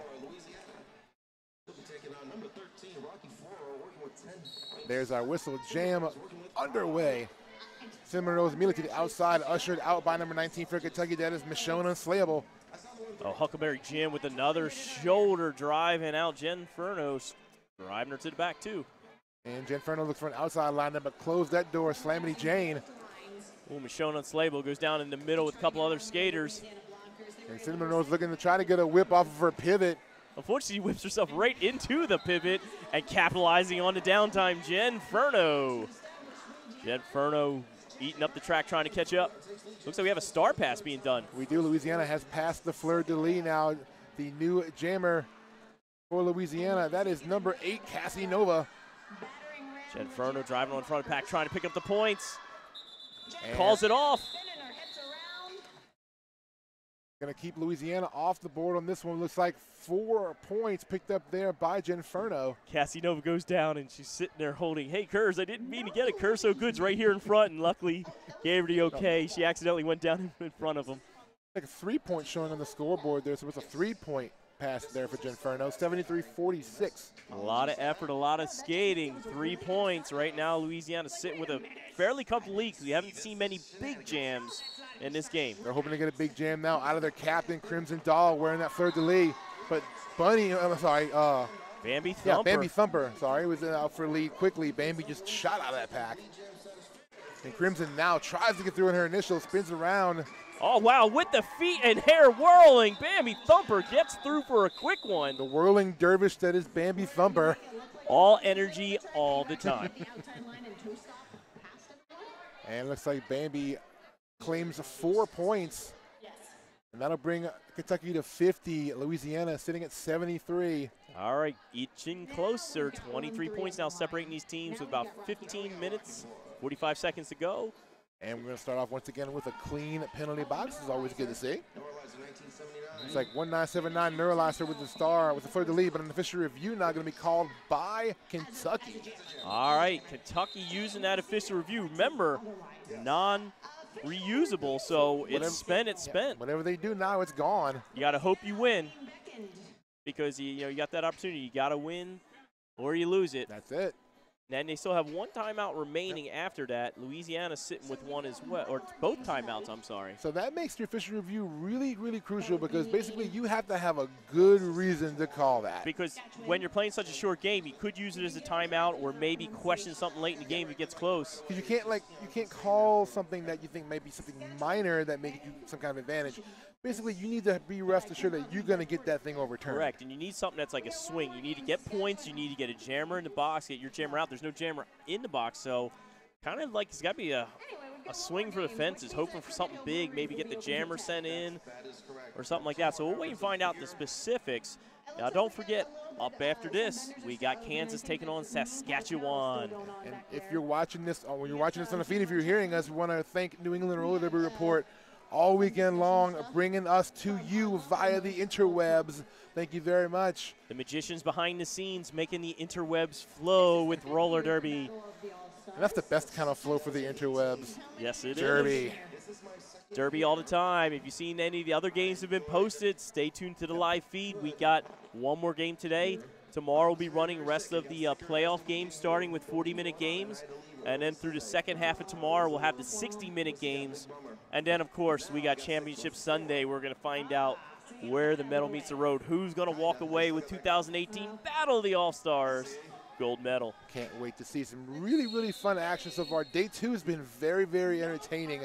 There's our whistle jam underway. Cinnamon Rose immediately to the outside, ushered out by number 19 for Kentucky. That is Michonne Unslayable. Oh, Huckleberry Jim with another shoulder drive, and out Jen Furno driving her to the back too. And Jen Furno looks for an outside lineup, but closed that door. Slamity Jane. Oh, Michonne Unslayable goes down in the middle with a couple other skaters. And Cinnamon Rose looking to try to get a whip off of her pivot. Unfortunately, she whips herself right into the pivot and capitalizing on the downtime, Jen Furno. Jen Furno eating up the track, trying to catch up. Looks like we have a star pass being done. We do. Louisiana has passed the fleur-de-lis now. The new jammer for Louisiana, that is number 8, Cassie Nova. Genferno driving on front of the pack, trying to pick up the points. And Calls it off. going to keep Louisiana off the board on this one. Looks like 4 points picked up there by Genferno. Cassie Nova goes down, and she's sitting there holding, hey, Kurz, I didn't mean to get it. Kurz So Good's right here in front, and luckily gave her the okay. She accidentally went down in front of him. Like a 3 point showing on the scoreboard there, so it was a 3 point pass there for Genferno, 73-46. A lot of effort, a lot of skating, 3 points. Right now, Louisiana sitting with a fairly comfortable lead because we haven't seen many big jams in this game. They're hoping to get a big jam now out of their captain, Crimson Doll, wearing that fleur-de-lis. But Bambi Thumper. Yeah, Bambi Thumper, sorry, was out for lead quickly. Bambi just shot out of that pack. And Crimson now tries to get through in her initial, spins around. Oh, wow, with the feet and hair whirling, Bambi Thumper gets through for a quick one. The whirling dervish that is Bambi Thumper. All energy, all the time. And it looks like Bambi claims 4 points. And that'll bring Kentucky to 50. Louisiana sitting at 73. All right, inching closer. 23 points now separating these teams with about 15 minutes, 45 seconds to go. And we're going to start off once again with a clean penalty box. This is always good to see. It's like 1979 Neuralizer with the star, with the fleur-de-lis, but an official review now going to be called by Kentucky. All right, Kentucky using that official review. Remember, non-reusable, so it's spent. Whatever they do now, it's gone. You got to hope you win because you got that opportunity. You got to win or you lose it. That's it. And they still have 1 timeout remaining after that. Louisiana sitting with one as well, or both timeouts, I'm sorry. So that makes the official review really, really crucial because basically you have to have a good reason to call that. Because when you're playing such a short game, you could use it as a timeout or maybe question something late in the game if it gets close. Because you can't call something that you think may be something minor that may give you some kind of advantage. Basically, you need to be rest assured that you're going to get that thing overturned. Correct, and you need something that's like a swing. You need to get points. You need to get a jammer in the box, get your jammer out. There's no jammer in the box, so kind of like it's got to be a swing for the fences, hoping for something big, maybe get the jammer sent in or something like that. So we'll wait and find out the specifics. Now, don't forget, up after this, we got Kansas taking on Saskatchewan. And if you're watching this, or when you're watching this on the feed, if you're hearing us, we want to thank New England Roller Derby Report all weekend long, bringing us to you via the interwebs. Thank you very much. The magicians behind the scenes making the interwebs flow with roller derby. And that's the best kind of flow for the interwebs. Yes, it Derby. is. Derby all the time. If you've seen any of the other games that have been posted, stay tuned to the live feed. We got one more game today. Tomorrow we'll be running the rest of the playoff games, starting with 40-minute games. And then through the second half of tomorrow, we'll have the 60-minute games. And then, of course, we got Championship Sunday. We're going to find out where the metal meets the road. Who's going to walk away with 2018 Battle of the All-Stars gold medal. Can't wait to see some really, really fun action so far. Day 2 has been very, very entertaining.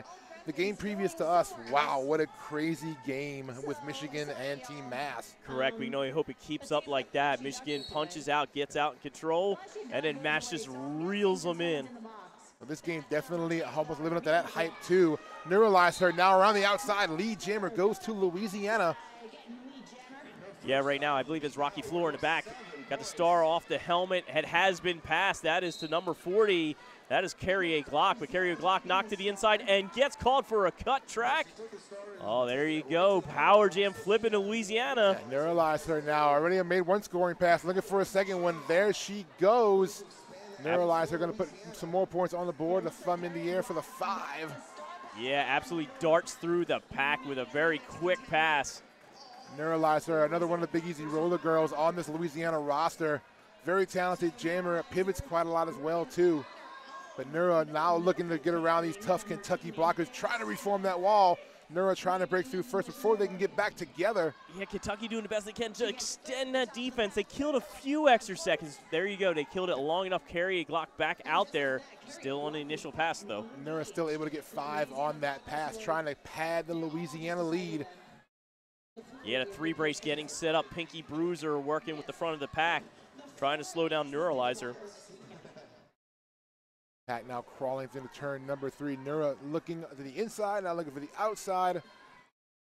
The game previous to us, wow, what a crazy game with Michigan and Team Mass. Correct. We hope it keeps up like that. Michigan punches out, gets out in control, and then Mass just reels them in. Well, this game definitely almost living up to that hype, too. Neuralizer now around the outside. Lead jammer goes to Louisiana. Yeah, right now I believe it's Rocky Floor in the back. Got the star off the helmet. It has been passed. That is to number 40. That is Carrier Glock, but Carrier Glock knocked to the inside and gets called for a cut track. Oh, there you go. Power jam flipping to Louisiana. Yeah, Neuralizer now already made one scoring pass. Looking for a second one. There she goes. Neuralizer going to put some more points on the board. The thumb in the air for the 5. Yeah, absolutely darts through the pack with a very quick pass. Neuralizer, another one of the Big Easy Roller Girls on this Louisiana roster. Very talented jammer. Pivots quite a lot as well, too. But Neura now looking to get around these tough Kentucky blockers, trying to reform that wall. Neura trying to break through first before they can get back together. Yeah, Kentucky doing the best they can to extend that defense. They killed a few extra seconds. There you go. They killed it long enough. Carry Glock back out there. Still on the initial pass, though. Neura still able to get 5 on that pass, trying to pad the Louisiana lead. Yeah, the 3 brace getting set up. Pinky Bruiser working with the front of the pack, trying to slow down Neuralizer. Pack now crawling into turn number 3. Neura looking to the inside, now looking for the outside.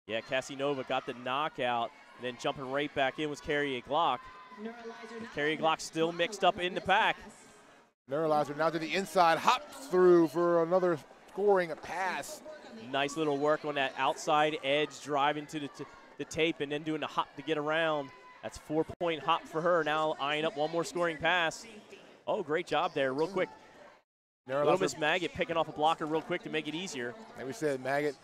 Yeah, Cassie Nova got the knockout, and then jumping right back in was Carrier Glock. Carrier Glock still mixed up in the pack. Neuralizer now to the inside, hops through for another scoring pass. Nice little work on that outside edge, driving to the tape and then doing the hop to get around. That's 4-point hop for her. Now eyeing up one more scoring pass. Oh, great job there, real quick. Little Miss Maggot picking off a blocker real quick to make it easier. Like we said, Maggot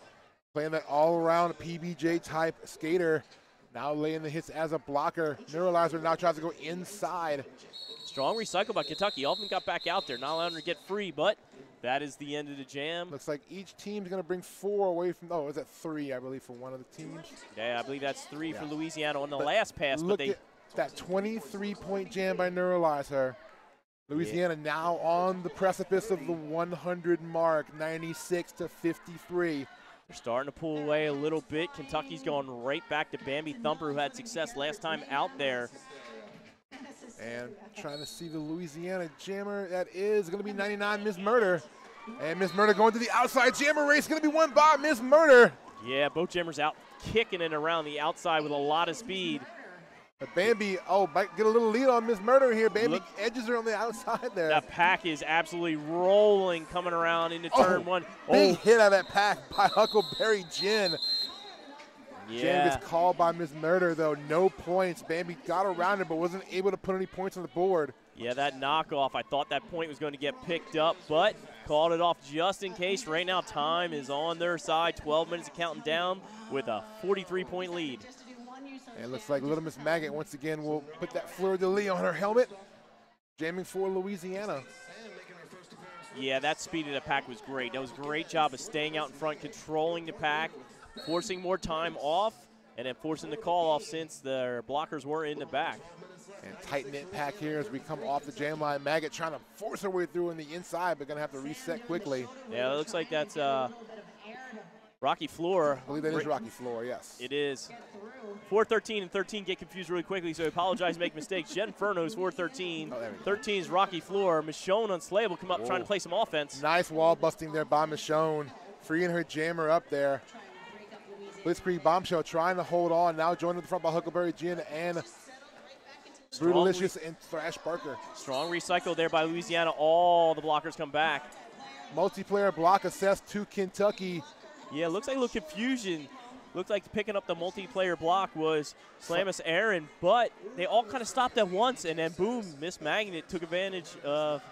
playing that all-around PBJ type skater. Now laying the hits as a blocker. Neuralizer now tries to go inside. Strong recycle by Kentucky. Alvin got back out there, not allowing her to get free, but that is the end of the jam. Looks like each team's going to bring 4 away from, oh, is that 3, I believe, for one of the teams? Yeah, I believe that's 3 for Louisiana on the last pass. Look at that 23-point jam by Neuralizer. Louisiana now on the precipice of the 100 mark, 96-53. They're starting to pull away a little bit. Kentucky's going right back to Bambi Thumper, who had success last time out there. And trying to see the Louisiana jammer. That is going to be 99, Miss Murder. And Miss Murder going to the outside. Jammer race going to be won by Miss Murder. Yeah, both jammers out kicking it around the outside with a lot of speed. But Bambi, might get a little lead on Miss Murder here. Bambi edges her on the outside there. That pack is absolutely rolling coming around into turn 1. Big hit out of that pack by Huckleberry Jen. Yeah. Jen gets called by Miss Murder, though. No points. Bambi got around it, but wasn't able to put any points on the board. Yeah, that knockoff, I thought that point was going to get picked up, but called it off just in case. Right now, time is on their side. 12 minutes of counting down with a 43-point lead. And it looks like Little Miss Maggot once again will put that fleur-de-lis on her helmet, jamming for Louisiana. Yeah, that speed of the pack was great. That was a great job of staying out in front, controlling the pack, forcing more time off, and then forcing the call off since their blockers were in the back. And tight-knit pack here as we come off the jam line. Maggot trying to force her way through on the inside, but going to have to reset quickly. Yeah, it looks like that's Rocky Floor. I believe that is Rocky Floor, yes. It is. 4-13 and 13 get confused really quickly, so I apologize, make mistakes. Jen Furno's 4-13. 13 is Rocky Floor. Michonne Unslayable come up trying to play some offense. Nice wall busting there by Michonne, freeing her jammer up there. Blitzkrieg Bombshell trying to hold on. Now joined in the front by Huckleberry Jen and Brutalicious and Thrash Barker. Strong recycle there by Louisiana. All the blockers come back. Multiplayer block assessed to Kentucky. Yeah, looks like a little confusion. Looked like picking up the multiplayer block was Slamus Aaron, but they all kind of stopped at once, and then boom, Miss Magnet took advantage of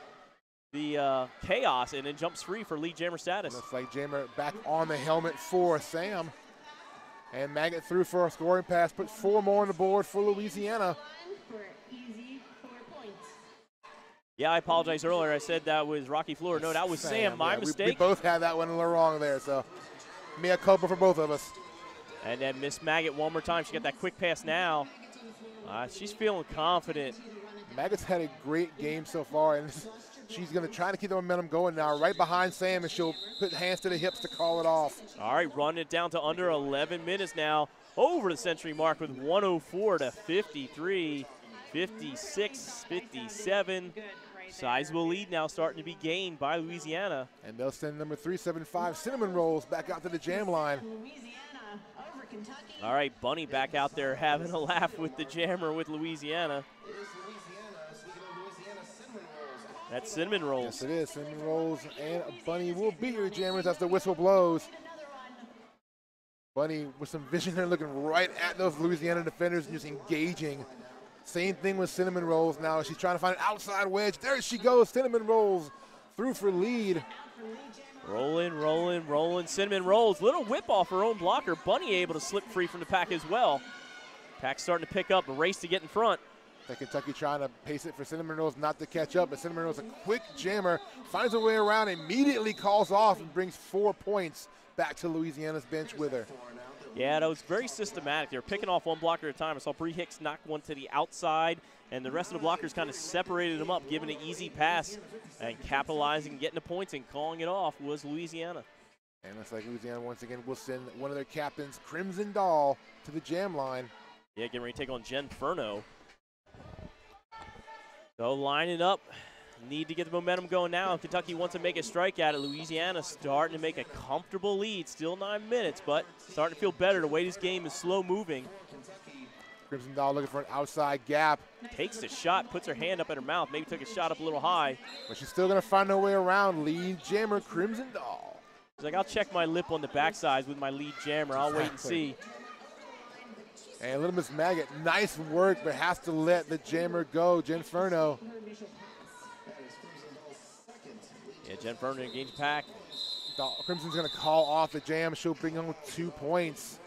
the chaos and then jumps free for lead jammer status. Looks like jammer back on the helmet for Sam. And Magnet through for a scoring pass, put 4 more on the board for Louisiana. Yeah, I apologize earlier. I said that was Rocky Floor. No, that was Sam. My mistake. We both had that one a little wrong there, so mea culpa for both of us. And then Miss Maggot one more time. She got that quick pass now. She's feeling confident. Maggot's had a great game so far, and she's going to try to keep the momentum going now. Right behind Sam, and she'll put hands to the hips to call it off. All right, running it down to under 11 minutes now. Over the century mark with 104-53, 56, 57. Sizable lead now starting to be gained by Louisiana. And they'll send number 375 Cinnamon Rolls back out to the jam line. All right, Bunny back out there having a laugh with the jammer with Louisiana. That's Cinnamon Rolls. Yes, it is. Cinnamon Rolls and Bunny will beat your jammers as the whistle blows. Bunny with some vision there, looking right at those Louisiana defenders and just engaging. Same thing with Cinnamon Rolls now. She's trying to find an outside wedge. There she goes. Cinnamon Rolls through for lead. Rolling, rolling, rolling. Cinnamon Rolls. Little whip off her own blocker. Bunny able to slip free from the pack as well. Pack's starting to pick up. A race to get in front. Kentucky trying to pace it for Cinnamon Rolls not to catch up, but Cinnamon Rolls a quick jammer, finds a way around, immediately calls off and brings 4 points back to Louisiana's bench with her. Yeah, that was very systematic. They were picking off one blocker at a time. I saw Bree Hicks knock one to the outside, and the rest of the blockers kind of separated them up, giving an easy pass, and capitalizing, getting the points, and calling it off was Louisiana. And looks like Louisiana once again will send one of their captains, Crimson Doll, to the jam line. Yeah, getting ready to take on Jen Furno. So lining up. Need to get the momentum going now. Kentucky wants to make a strike at it. Louisiana starting to make a comfortable lead. Still 9 minutes, but starting to feel better. The way this game is slow moving. Crimson Doll looking for an outside gap. Takes the shot, puts her hand up at her mouth, maybe took a shot up a little high. But she's still going to find her way around. Lead jammer, Crimson Doll. She's like, I'll check my lip on the backside with my lead jammer. I'll wait and see. And Little Miss Maggot, nice work, but has to let the jammer go. Genferno. Yeah, Genferno gains pack. Crimson's going to call off the jam. She'll bring home 2 points.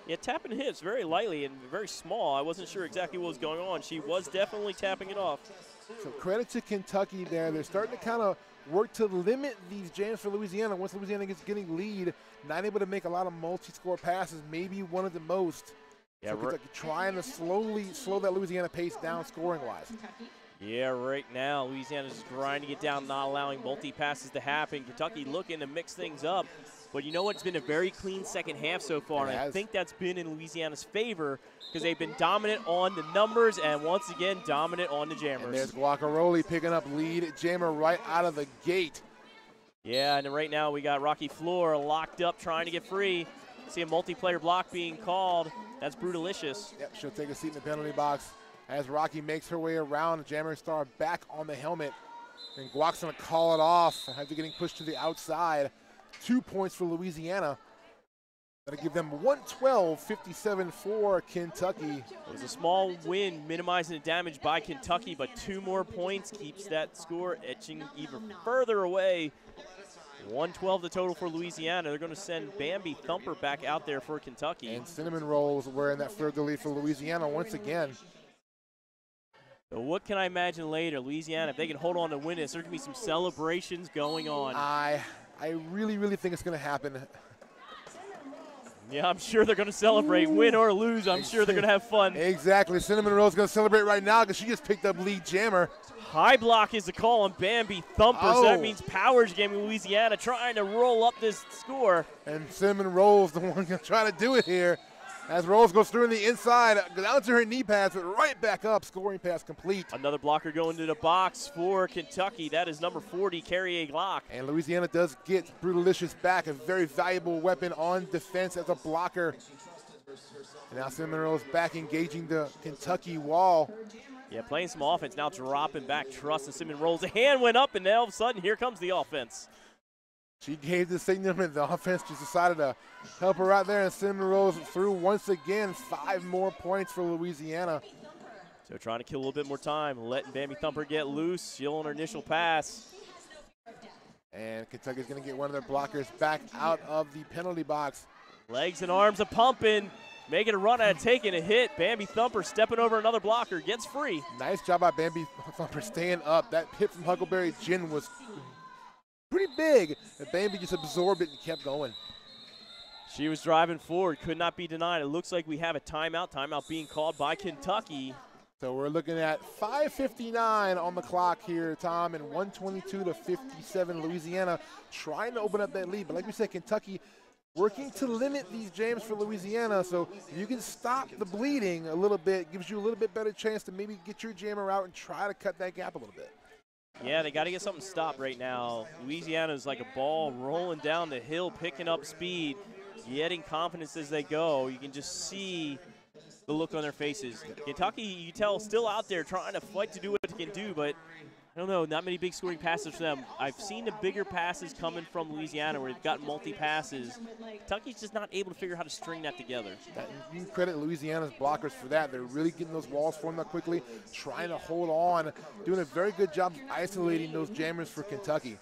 Yeah, tapping hips very lightly and very small. I wasn't sure exactly what was going on. She was definitely tapping it off. So credit to Kentucky there. They're starting to kind of work to limit these jams for Louisiana. Once Louisiana gets getting lead, not able to make a lot of multi-score passes, maybe one of the most. Yeah, so Kentucky trying to slowly slow that Louisiana pace down scoring-wise. Yeah, right now Louisiana's grinding it down, not allowing multi-passes to happen. Kentucky looking to mix things up. But you know what? It's been a very clean second half so far, and I think that's been in Louisiana's favor because they've been dominant on the numbers and once again dominant on the jammers. And there's Guacaroli picking up lead jammer right out of the gate. Yeah, and right now we got Rocky Floor locked up trying to get free. See a multiplayer block being called. That's Brutalicious. Yep, she'll take a seat in the penalty box as Rocky makes her way around. The jammer star back on the helmet. And Guac's going to call it off after getting pushed to the outside. 2 points for Louisiana. That'll give them 112-57 for Kentucky. It was a small win, minimizing the damage by Kentucky, but 2 more points keeps that score etching even further away. 112 the total for Louisiana. They're going to send Bambi Thumper back out there for Kentucky. And Cinnamon Rolls wearing that fleur de lis for Louisiana once again. So what can I imagine later? Louisiana, if they can hold on to win this, there's going to be some celebrations going on. I really, really think it's going to happen. Yeah, I'm sure they're going to celebrate. Win or lose, I'm sure they're going to have fun. Exactly. Cinnamon Roll's going to celebrate right now because she just picked up lead jammer. High block is the call on Bambi Thumper, so that means Powers giving Louisiana trying to roll up this score. And Cinnamon Roll's the one trying to do it here. As Rolls goes through in the inside, down to her knee pads, but right back up, scoring pass complete. Another blocker going to the box for Kentucky. That is number 40, Carrier Glock. And Louisiana does get Brutalicious back, a very valuable weapon on defense as a blocker. And now Cinnamon Rolls back engaging the Kentucky wall. Yeah, playing some offense, now dropping back, trusting Cinnamon Rolls. The hand went up, and now all of a sudden, here comes the offense. She gave the signal, and the offense just decided to help her out there, and Cinnamon Rolls through once again. 5 more points for Louisiana. So trying to kill a little bit more time, letting Bambi Thumper get loose. She'll on her initial pass. And Kentucky's going to get one of their blockers back out of the penalty box. Legs and arms a pumping, making a run at it, taking a hit. Bambi Thumper stepping over another blocker, gets free. Nice job by Bambi Thumper staying up. That hit from Huckleberry Gin was pretty big, and Bambi just absorbed it and kept going. She was driving forward, could not be denied. It looks like we have a timeout being called by Kentucky. So we're looking at 5:59 on the clock here, Tom, and 122-57 Louisiana trying to open up that lead. But like we said, Kentucky working to limit these jams for Louisiana, so if you can stop the bleeding a little bit, gives you a little bit better chance to maybe get your jammer out and try to cut that gap a little bit. Yeah, they got to get something stopped right now. Louisiana's like a ball rolling down the hill, picking up speed, getting confidence as they go. You can just see the look on their faces. Kentucky, you tell, still out there trying to fight to do what they can do, but I don't know, not many big scoring passes for them. I've seen the bigger passes coming from Louisiana where they've got multi-passes. Kentucky's just not able to figure out how to string that together. You can credit Louisiana's blockers for that. They're really getting those walls formed up quickly, trying to hold on, doing a very good job of isolating those jammers for Kentucky.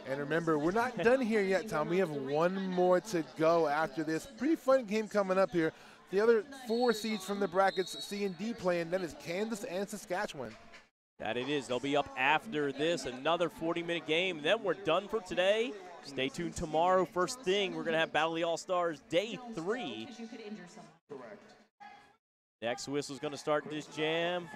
And remember, we're not done here yet, Tom. We have one more to go after this. Pretty fun game coming up here. The other 4 seeds from the brackets, C and D playing, that is Kansas and Saskatchewan. That it is. They'll be up after this. Another 40-minute game. Then we're done for today. Stay tuned tomorrow. First thing, we're going to have Battle of the All-Stars Day 3. Next whistle's going to start this jam.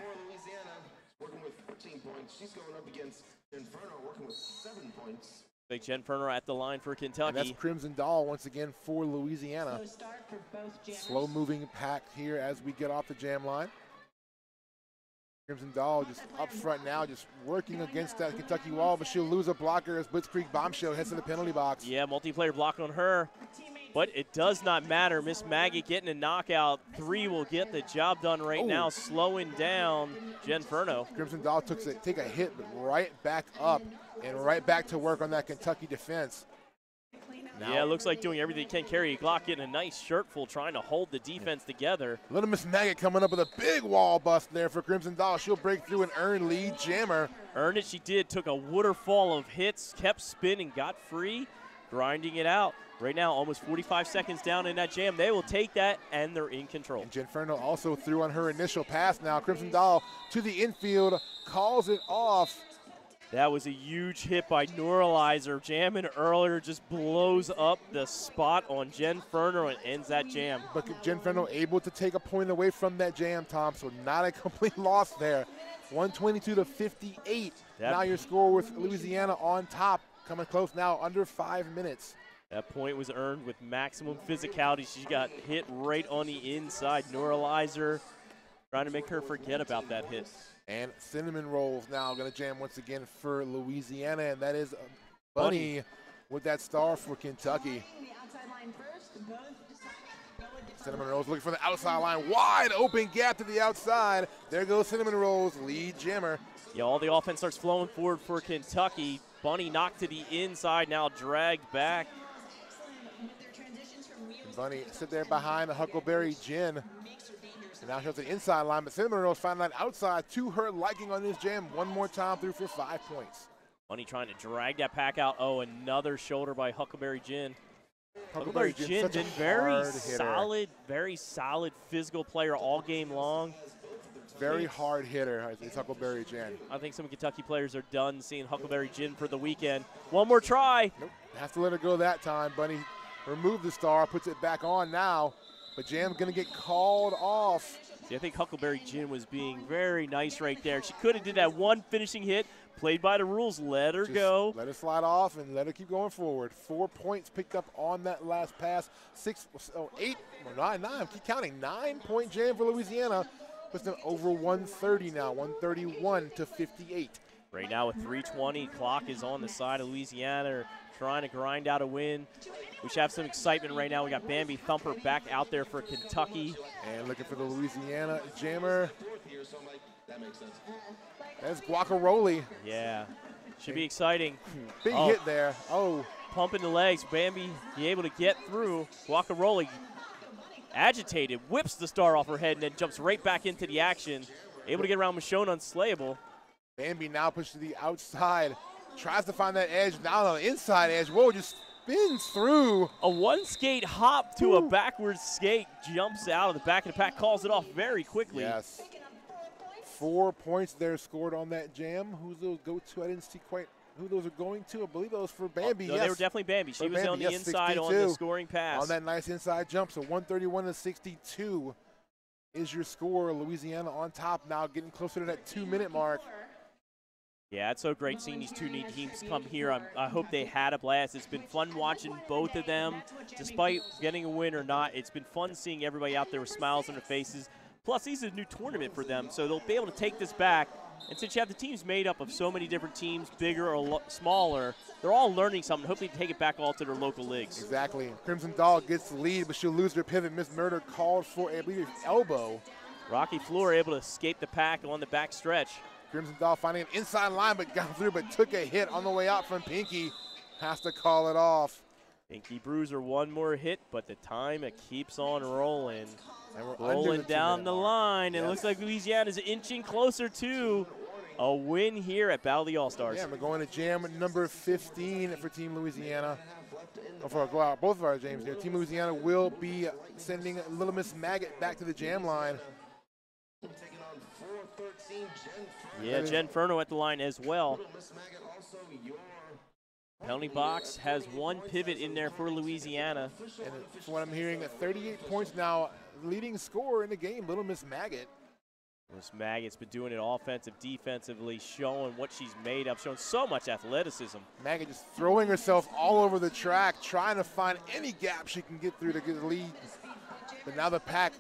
Working with 14 points. She's going up against Inferno, working with 7 points. Big Genferno at the line for Kentucky. And that's Crimson Doll once again for Louisiana. Slow moving pack here as we get off the jam line. Crimson Doll just up front now, just working against that Kentucky wall, but she'll lose a blocker as Blitzkrieg Bombshell heads to the penalty box. Yeah, multiplayer block on her. But it does not matter. Miss Maggot getting a knockout. 3 will get the job done right now, slowing down Jen Furno. Crimson Doll take a hit, but right back up and right back to work on that Kentucky defense. Now, yeah, it looks like doing everything he can. Carrie Glock getting a nice shirtful, trying to hold the defense together. Little Miss Maggot coming up with a big wall bust there for Crimson Doll. She'll break through and earn lead jammer. Earned it, she did. Took a waterfall of hits, kept spinning, got free, grinding it out. Right now, almost 45 seconds down in that jam. They will take that, and they're in control. And Ginferno also threw on her initial pass now. Crimson Doll to the infield, calls it off. That was a huge hit by Neuralizer. Jamming earlier, just blows up the spot on Ginferno and ends that jam. But Ginferno able to take a point away from that jam, Tom, so not a complete loss there. 122 to 58. Now your score with Louisiana on top, coming close now, under 5 minutes. That point was earned with maximum physicality. She got hit right on the inside. Neuralizer trying to make her forget about that hit. And Cinnamon Rolls now going to jam once again for Louisiana, and that is Bunny with that star for Kentucky. Cinnamon Rolls looking for the outside line. Wide open gap to the outside. There goes Cinnamon Rolls, lead jammer. Yeah, all the offense starts flowing forward for Kentucky. Bunny knocked to the inside, now dragged back. Bunny sit there behind the Huckleberry Gin. And now shows the inside line, but Cinnamon Rolls found that outside to her liking on this jam. One more time through for 5 points. Bunny trying to drag that pack out. Oh, another shoulder by Huckleberry Gin. Huckleberry Gin been very solid physical player all game long. Very hard hitter is Huckleberry Gin. I think some Kentucky players are done seeing Huckleberry Gin for the weekend. One more try. Nope, have to let her go that time. Bunny removed the star, puts it back on now, but Jam's gonna get called off. See, I think Huckleberry Gin was being very nice right there. She could have did that one finishing hit, played by the rules, let her go. Let her slide off and let her keep going forward. 4 points picked up on that last pass. 9, keep counting. 9-point jam for Louisiana. Puts them over 130 now, 131 to 58. Right now with 3:20, clock is on the side of Louisiana, trying to grind out a win. We should have some excitement right now. We got Bambi Thumper back out there for Kentucky. And looking for the Louisiana jammer. That's Guacaroli. Yeah, should be exciting. Big hit there. Oh. Pumping the legs. Bambi be able to get through. Guacaroli agitated, whips the star off her head, and then jumps right back into the action. Able to get around Michonne unslayable. Bambi now pushed to the outside. Tries to find that edge. Now on the inside edge. Whoa, just spins through. A one-skate hop to a backwards skate. Jumps out of the back of the pack. Calls it off very quickly. Yes. 4 points there scored on that jam. Who's those go to? I didn't see quite who those are going to. I believe those for Bambi. No, they were definitely Bambi. She was on the inside 62. On the scoring pass. On that nice inside jump. So 131 to 62 is your score. Louisiana on top now, getting closer to that 2-minute mark. Yeah, it's so great seeing these two neat teams come here. I hope they had a blast. It's been fun watching both of them. Despite getting a win or not, it's been fun seeing everybody out there with smiles on their faces. Plus, this is a new tournament for them, so they'll be able to take this back. And since you have the teams made up of so many different teams, bigger or smaller, they're all learning something. Hopefully take it back all to their local leagues. Exactly. Crimson Doll gets the lead, but she'll lose her pivot. Miss Murder called for, I believe, elbow. Rocky Floor able to escape the pack on the back stretch. Crimson Doll finding an inside line, but got through, but took a hit on the way out from Pinky. Has to call it off. Pinky Bruiser, one more hit, but the time it keeps on rolling. And we're rolling down the line. Yes. It looks like Louisiana's inching closer to a win here at Battle of the All-Stars. Yeah, we're going to jam number 15 for Team Louisiana. For both of our jams here. Team Louisiana will be sending Little Miss Maggot back to the jam line. Yeah, Jen Furno at the line as well. Penalty box has one pivot in there for Louisiana. And from what I'm hearing, at 38 points now, leading scorer in the game, Little Miss Maggot. Miss Maggot's been doing it offensive, defensively, showing what she's made of, showing so much athleticism. Maggot just throwing herself all over the track, trying to find any gap she can get through to get the lead. But now the pack,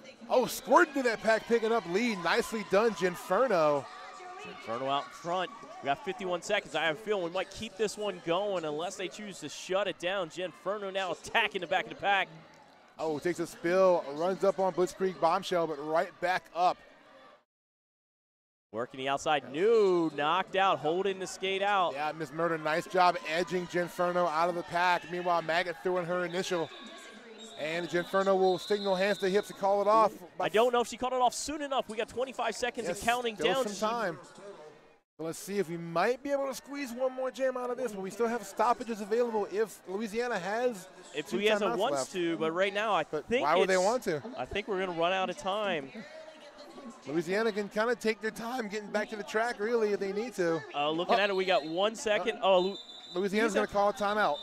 squirting through that pack, picking up lead. Nicely done, Ginferno. Inferno out in front. We got 51 seconds. I have a feeling we might keep this one going unless they choose to shut it down. Inferno now attacking the back of the pack. Oh, takes a spill, runs up on Blitzkrieg Bombshell, but right back up. Working the outside. New knocked out, holding the skate out. Yeah, Miss Murder, nice job edging Ginferno out of the pack. Meanwhile, Maggot threw in her initial. And Ginferno will signal hands to hips to call it off. I don't know if she called it off soon enough. We got 25 seconds and counting down. Some time. So let's see if we might be able to squeeze one more jam out of this, but we still have stoppages available if Louisiana has. If Louisiana wants to, but right now I think why would they want to? I think we're going to run out of time. Louisiana can kind of take their time getting back to the track, really, if they need to. Looking at it, we got 1 second. Louisiana's going to call a timeout.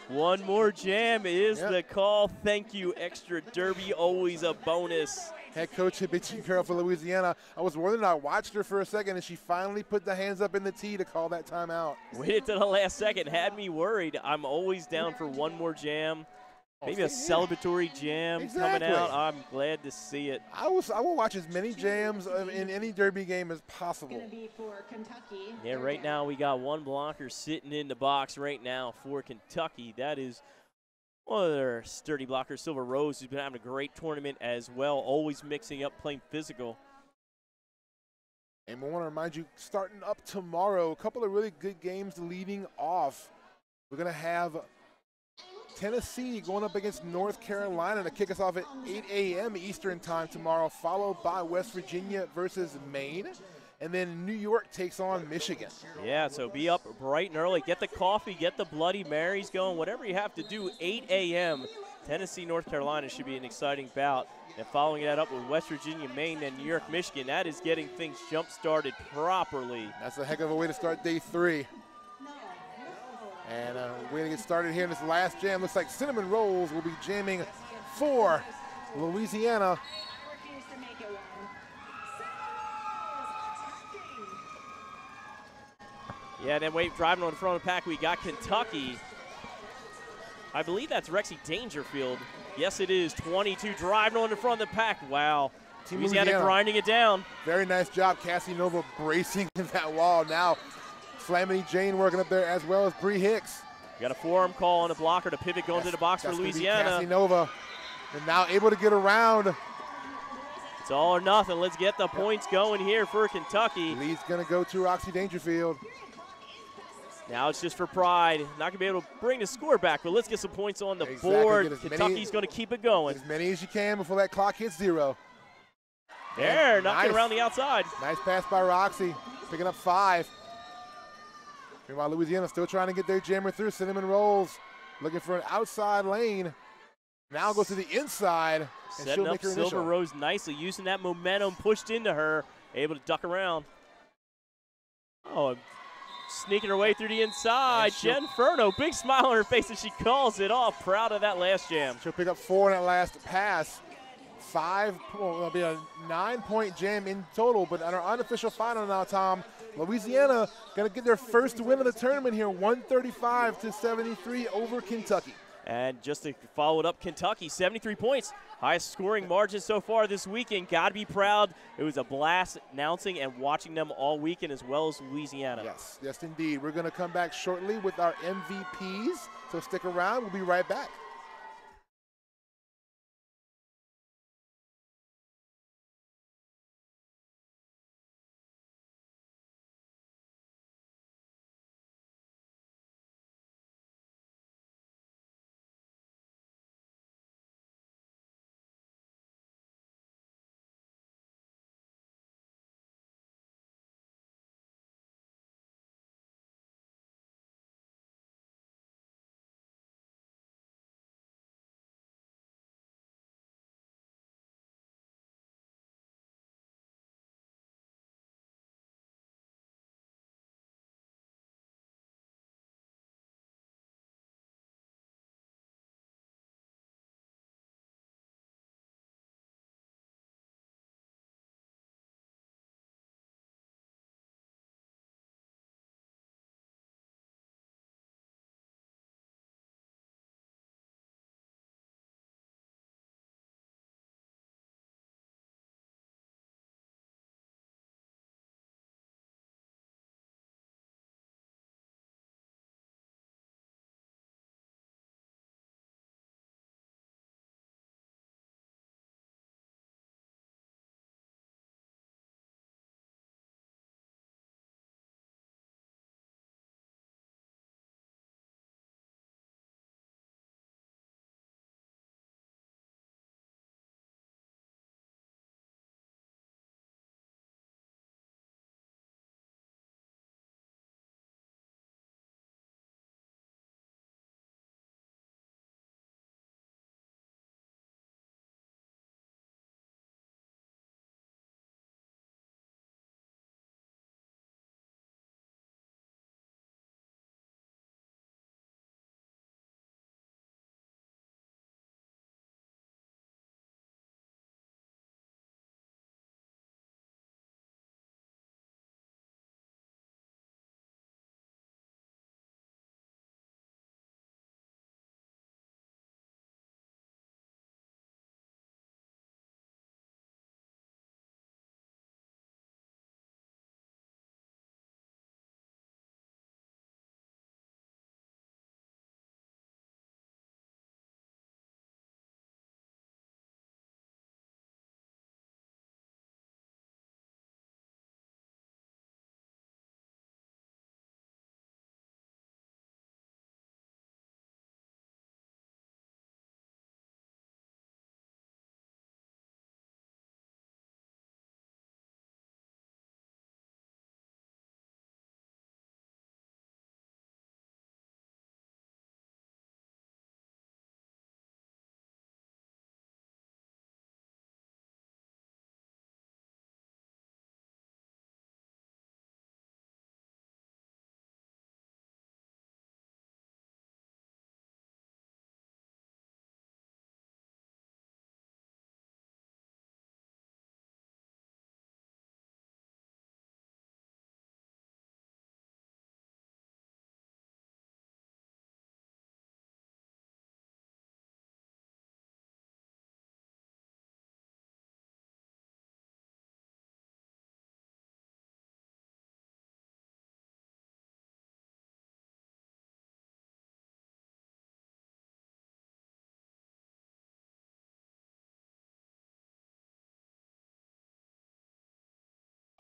One more jam is the call. Thank you, Extra Derby, always a bonus. Head coach Hibichi girl for Louisiana. I was worried. I watched her for a second, and she finally put the hands up in the tee to call that timeout. Waited to the last second, had me worried. I'm always down for one more jam. Maybe a celebratory jam coming out. I'm glad to see it. I will watch as many jams in any Derby game as possible. Yeah, right now we got one blocker sitting in the box right now for Kentucky. That is one of their sturdy blockers, Silver Rose, who's been having a great tournament as well, always mixing up, playing physical. And we want to remind you, starting up tomorrow, a couple of really good games leading off. We're going to have Tennessee going up against North Carolina to kick us off at 8 a.m. Eastern time tomorrow, followed by West Virginia versus Maine. And then New York takes on Michigan. Yeah, so be up bright and early. Get the coffee, get the Bloody Marys going, whatever you have to do. 8 a.m. Tennessee, North Carolina should be an exciting bout. And following that up with West Virginia, Maine, and New York, Michigan, that is getting things jump-started properly. That's a heck of a way to start day 3. And we're going to get started here in this last jam. Looks like Cinnamon Rolls will be jamming for Louisiana. Yeah, then driving on the front of the pack, we got Kentucky. I believe that's Rexy Dangerfield. Yes, it is. 22 driving on the front of the pack. Wow. Louisiana grinding it down. Very nice job. Cassie Nova bracing in that wall. Now Flamini Jane working up there as well as Bree Hicks. We got a forearm call on the blocker to pivot going to the box for Louisiana. Cassie Nova. And now able to get around. It's all or nothing. Let's get the points going here for Kentucky. Lead's going to go to Roxy Dangerfield. Now it's just for pride. Not going to be able to bring the score back, but let's get some points on the board. Kentucky's going to keep it going. As many as you can before that clock hits 0. There, knocking around the outside. Nice pass by Roxy, picking up 5. Meanwhile, Louisiana still trying to get their jammer through. Cinnamon Rolls looking for an outside lane. Now goes to the inside, and setting she'll up make her Silver initial. Rose nicely, using that momentum, pushed into her, able to duck around. Oh, sneaking her way through the inside. Jen Furno, big smile on her face as she calls it off. Proud of that last jam. She'll pick up 4 in that last pass. It'll be a 9-point jam in total, but on our unofficial final now, Tom, Louisiana going to get their first win of the tournament here, 135-73 over Kentucky. And just to follow it up, Kentucky, 73 points. Highest scoring margin so far this weekend. Got to be proud. It was a blast announcing and watching them all weekend as well as Louisiana. Yes, indeed. We're going to come back shortly with our MVPs, so stick around. We'll be right back.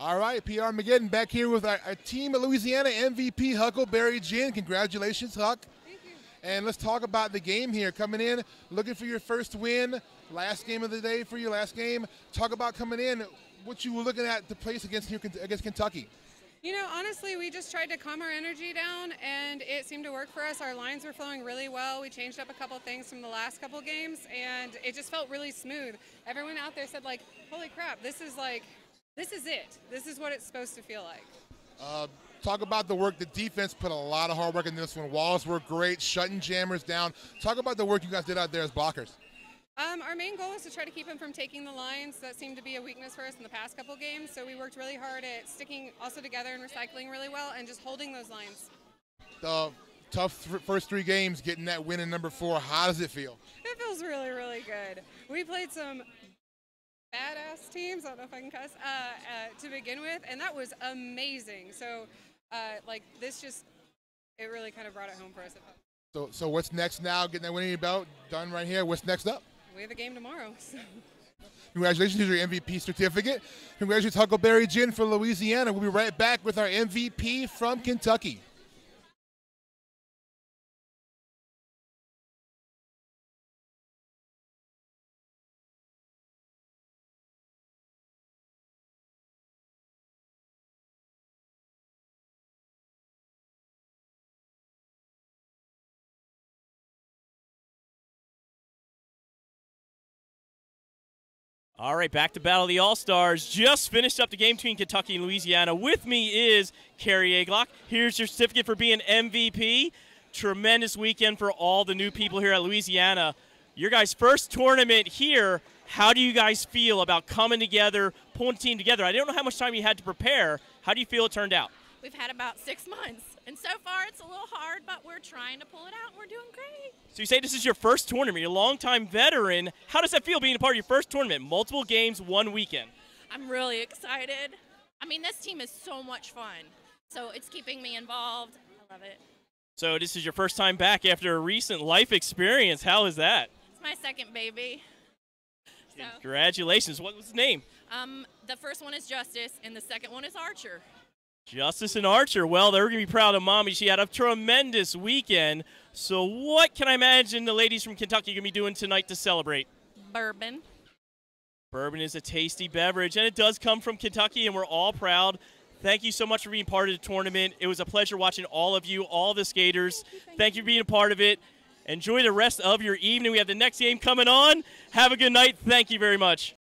All right, PR Mageddon back here with our team at Louisiana MVP, Huckleberry Gin. Congratulations, Huck. Thank you. And let's talk about the game here. Coming in, looking for your first win. Last game of the day for your last game. Talk about coming in, what you were looking at to place against Kentucky. You know, honestly, we just tried to calm our energy down, and it seemed to work for us. Our lines were flowing really well. We changed up a couple things from the last couple games, and it just felt really smooth. Everyone out there said, like, holy crap, this is it. This is what it's supposed to feel like. Talk about the work. The defense put a lot of hard work in this one. Walls were great, shutting jammers down. Talk about the work you guys did out there as blockers. Our main goal is to try to keep him from taking the lines. That seemed to be a weakness for us in the past couple games, so we worked really hard at sticking also together and recycling really well and just holding those lines. Tough first 3 games, getting that win in number 4. How does it feel? It feels really, really good. We played some badass teams, I don't know if I can cuss, to begin with, and that was amazing. So, it really kind of brought it home for us. So what's next now? Getting that winning belt done right here. What's next up? We have a game tomorrow. So. Congratulations, here's your MVP certificate. Congratulations, Huckleberry Gin for Louisiana. We'll be right back with our MVP from Kentucky. All right, back to Battle of the All-Stars. Just finished up the game between Kentucky and Louisiana. With me is Carrie Aglock. Here's your certificate for being MVP. Tremendous weekend for all the new people here at Louisiana. Your guys' first tournament here. How do you guys feel about coming together, pulling a team together? I don't know how much time you had to prepare. How do you feel it turned out? We've had about 6 months, and so far it's a little hard, but we're trying to pull it out, and we're doing great. So you say this is your first tournament. You're a longtime veteran. How does that feel being a part of your first tournament? Multiple games, one weekend. I'm really excited. I mean, this team is so much fun, so it's keeping me involved. I love it. So this is your first time back after a recent life experience. How is that? It's my second baby. So, congratulations. What was his name? the first one is Justice, and the second one is Archer. Justice and Archer. Well, they're going to be proud of Mommy. She had a tremendous weekend. So what can I imagine the ladies from Kentucky are going to be doing tonight to celebrate? Bourbon. Bourbon is a tasty beverage, and it does come from Kentucky, and we're all proud. Thank you so much for being part of the tournament. It was a pleasure watching all of you, all the skaters. Thank you for being a part of it. Enjoy the rest of your evening. We have the next game coming on. Have a good night. Thank you very much.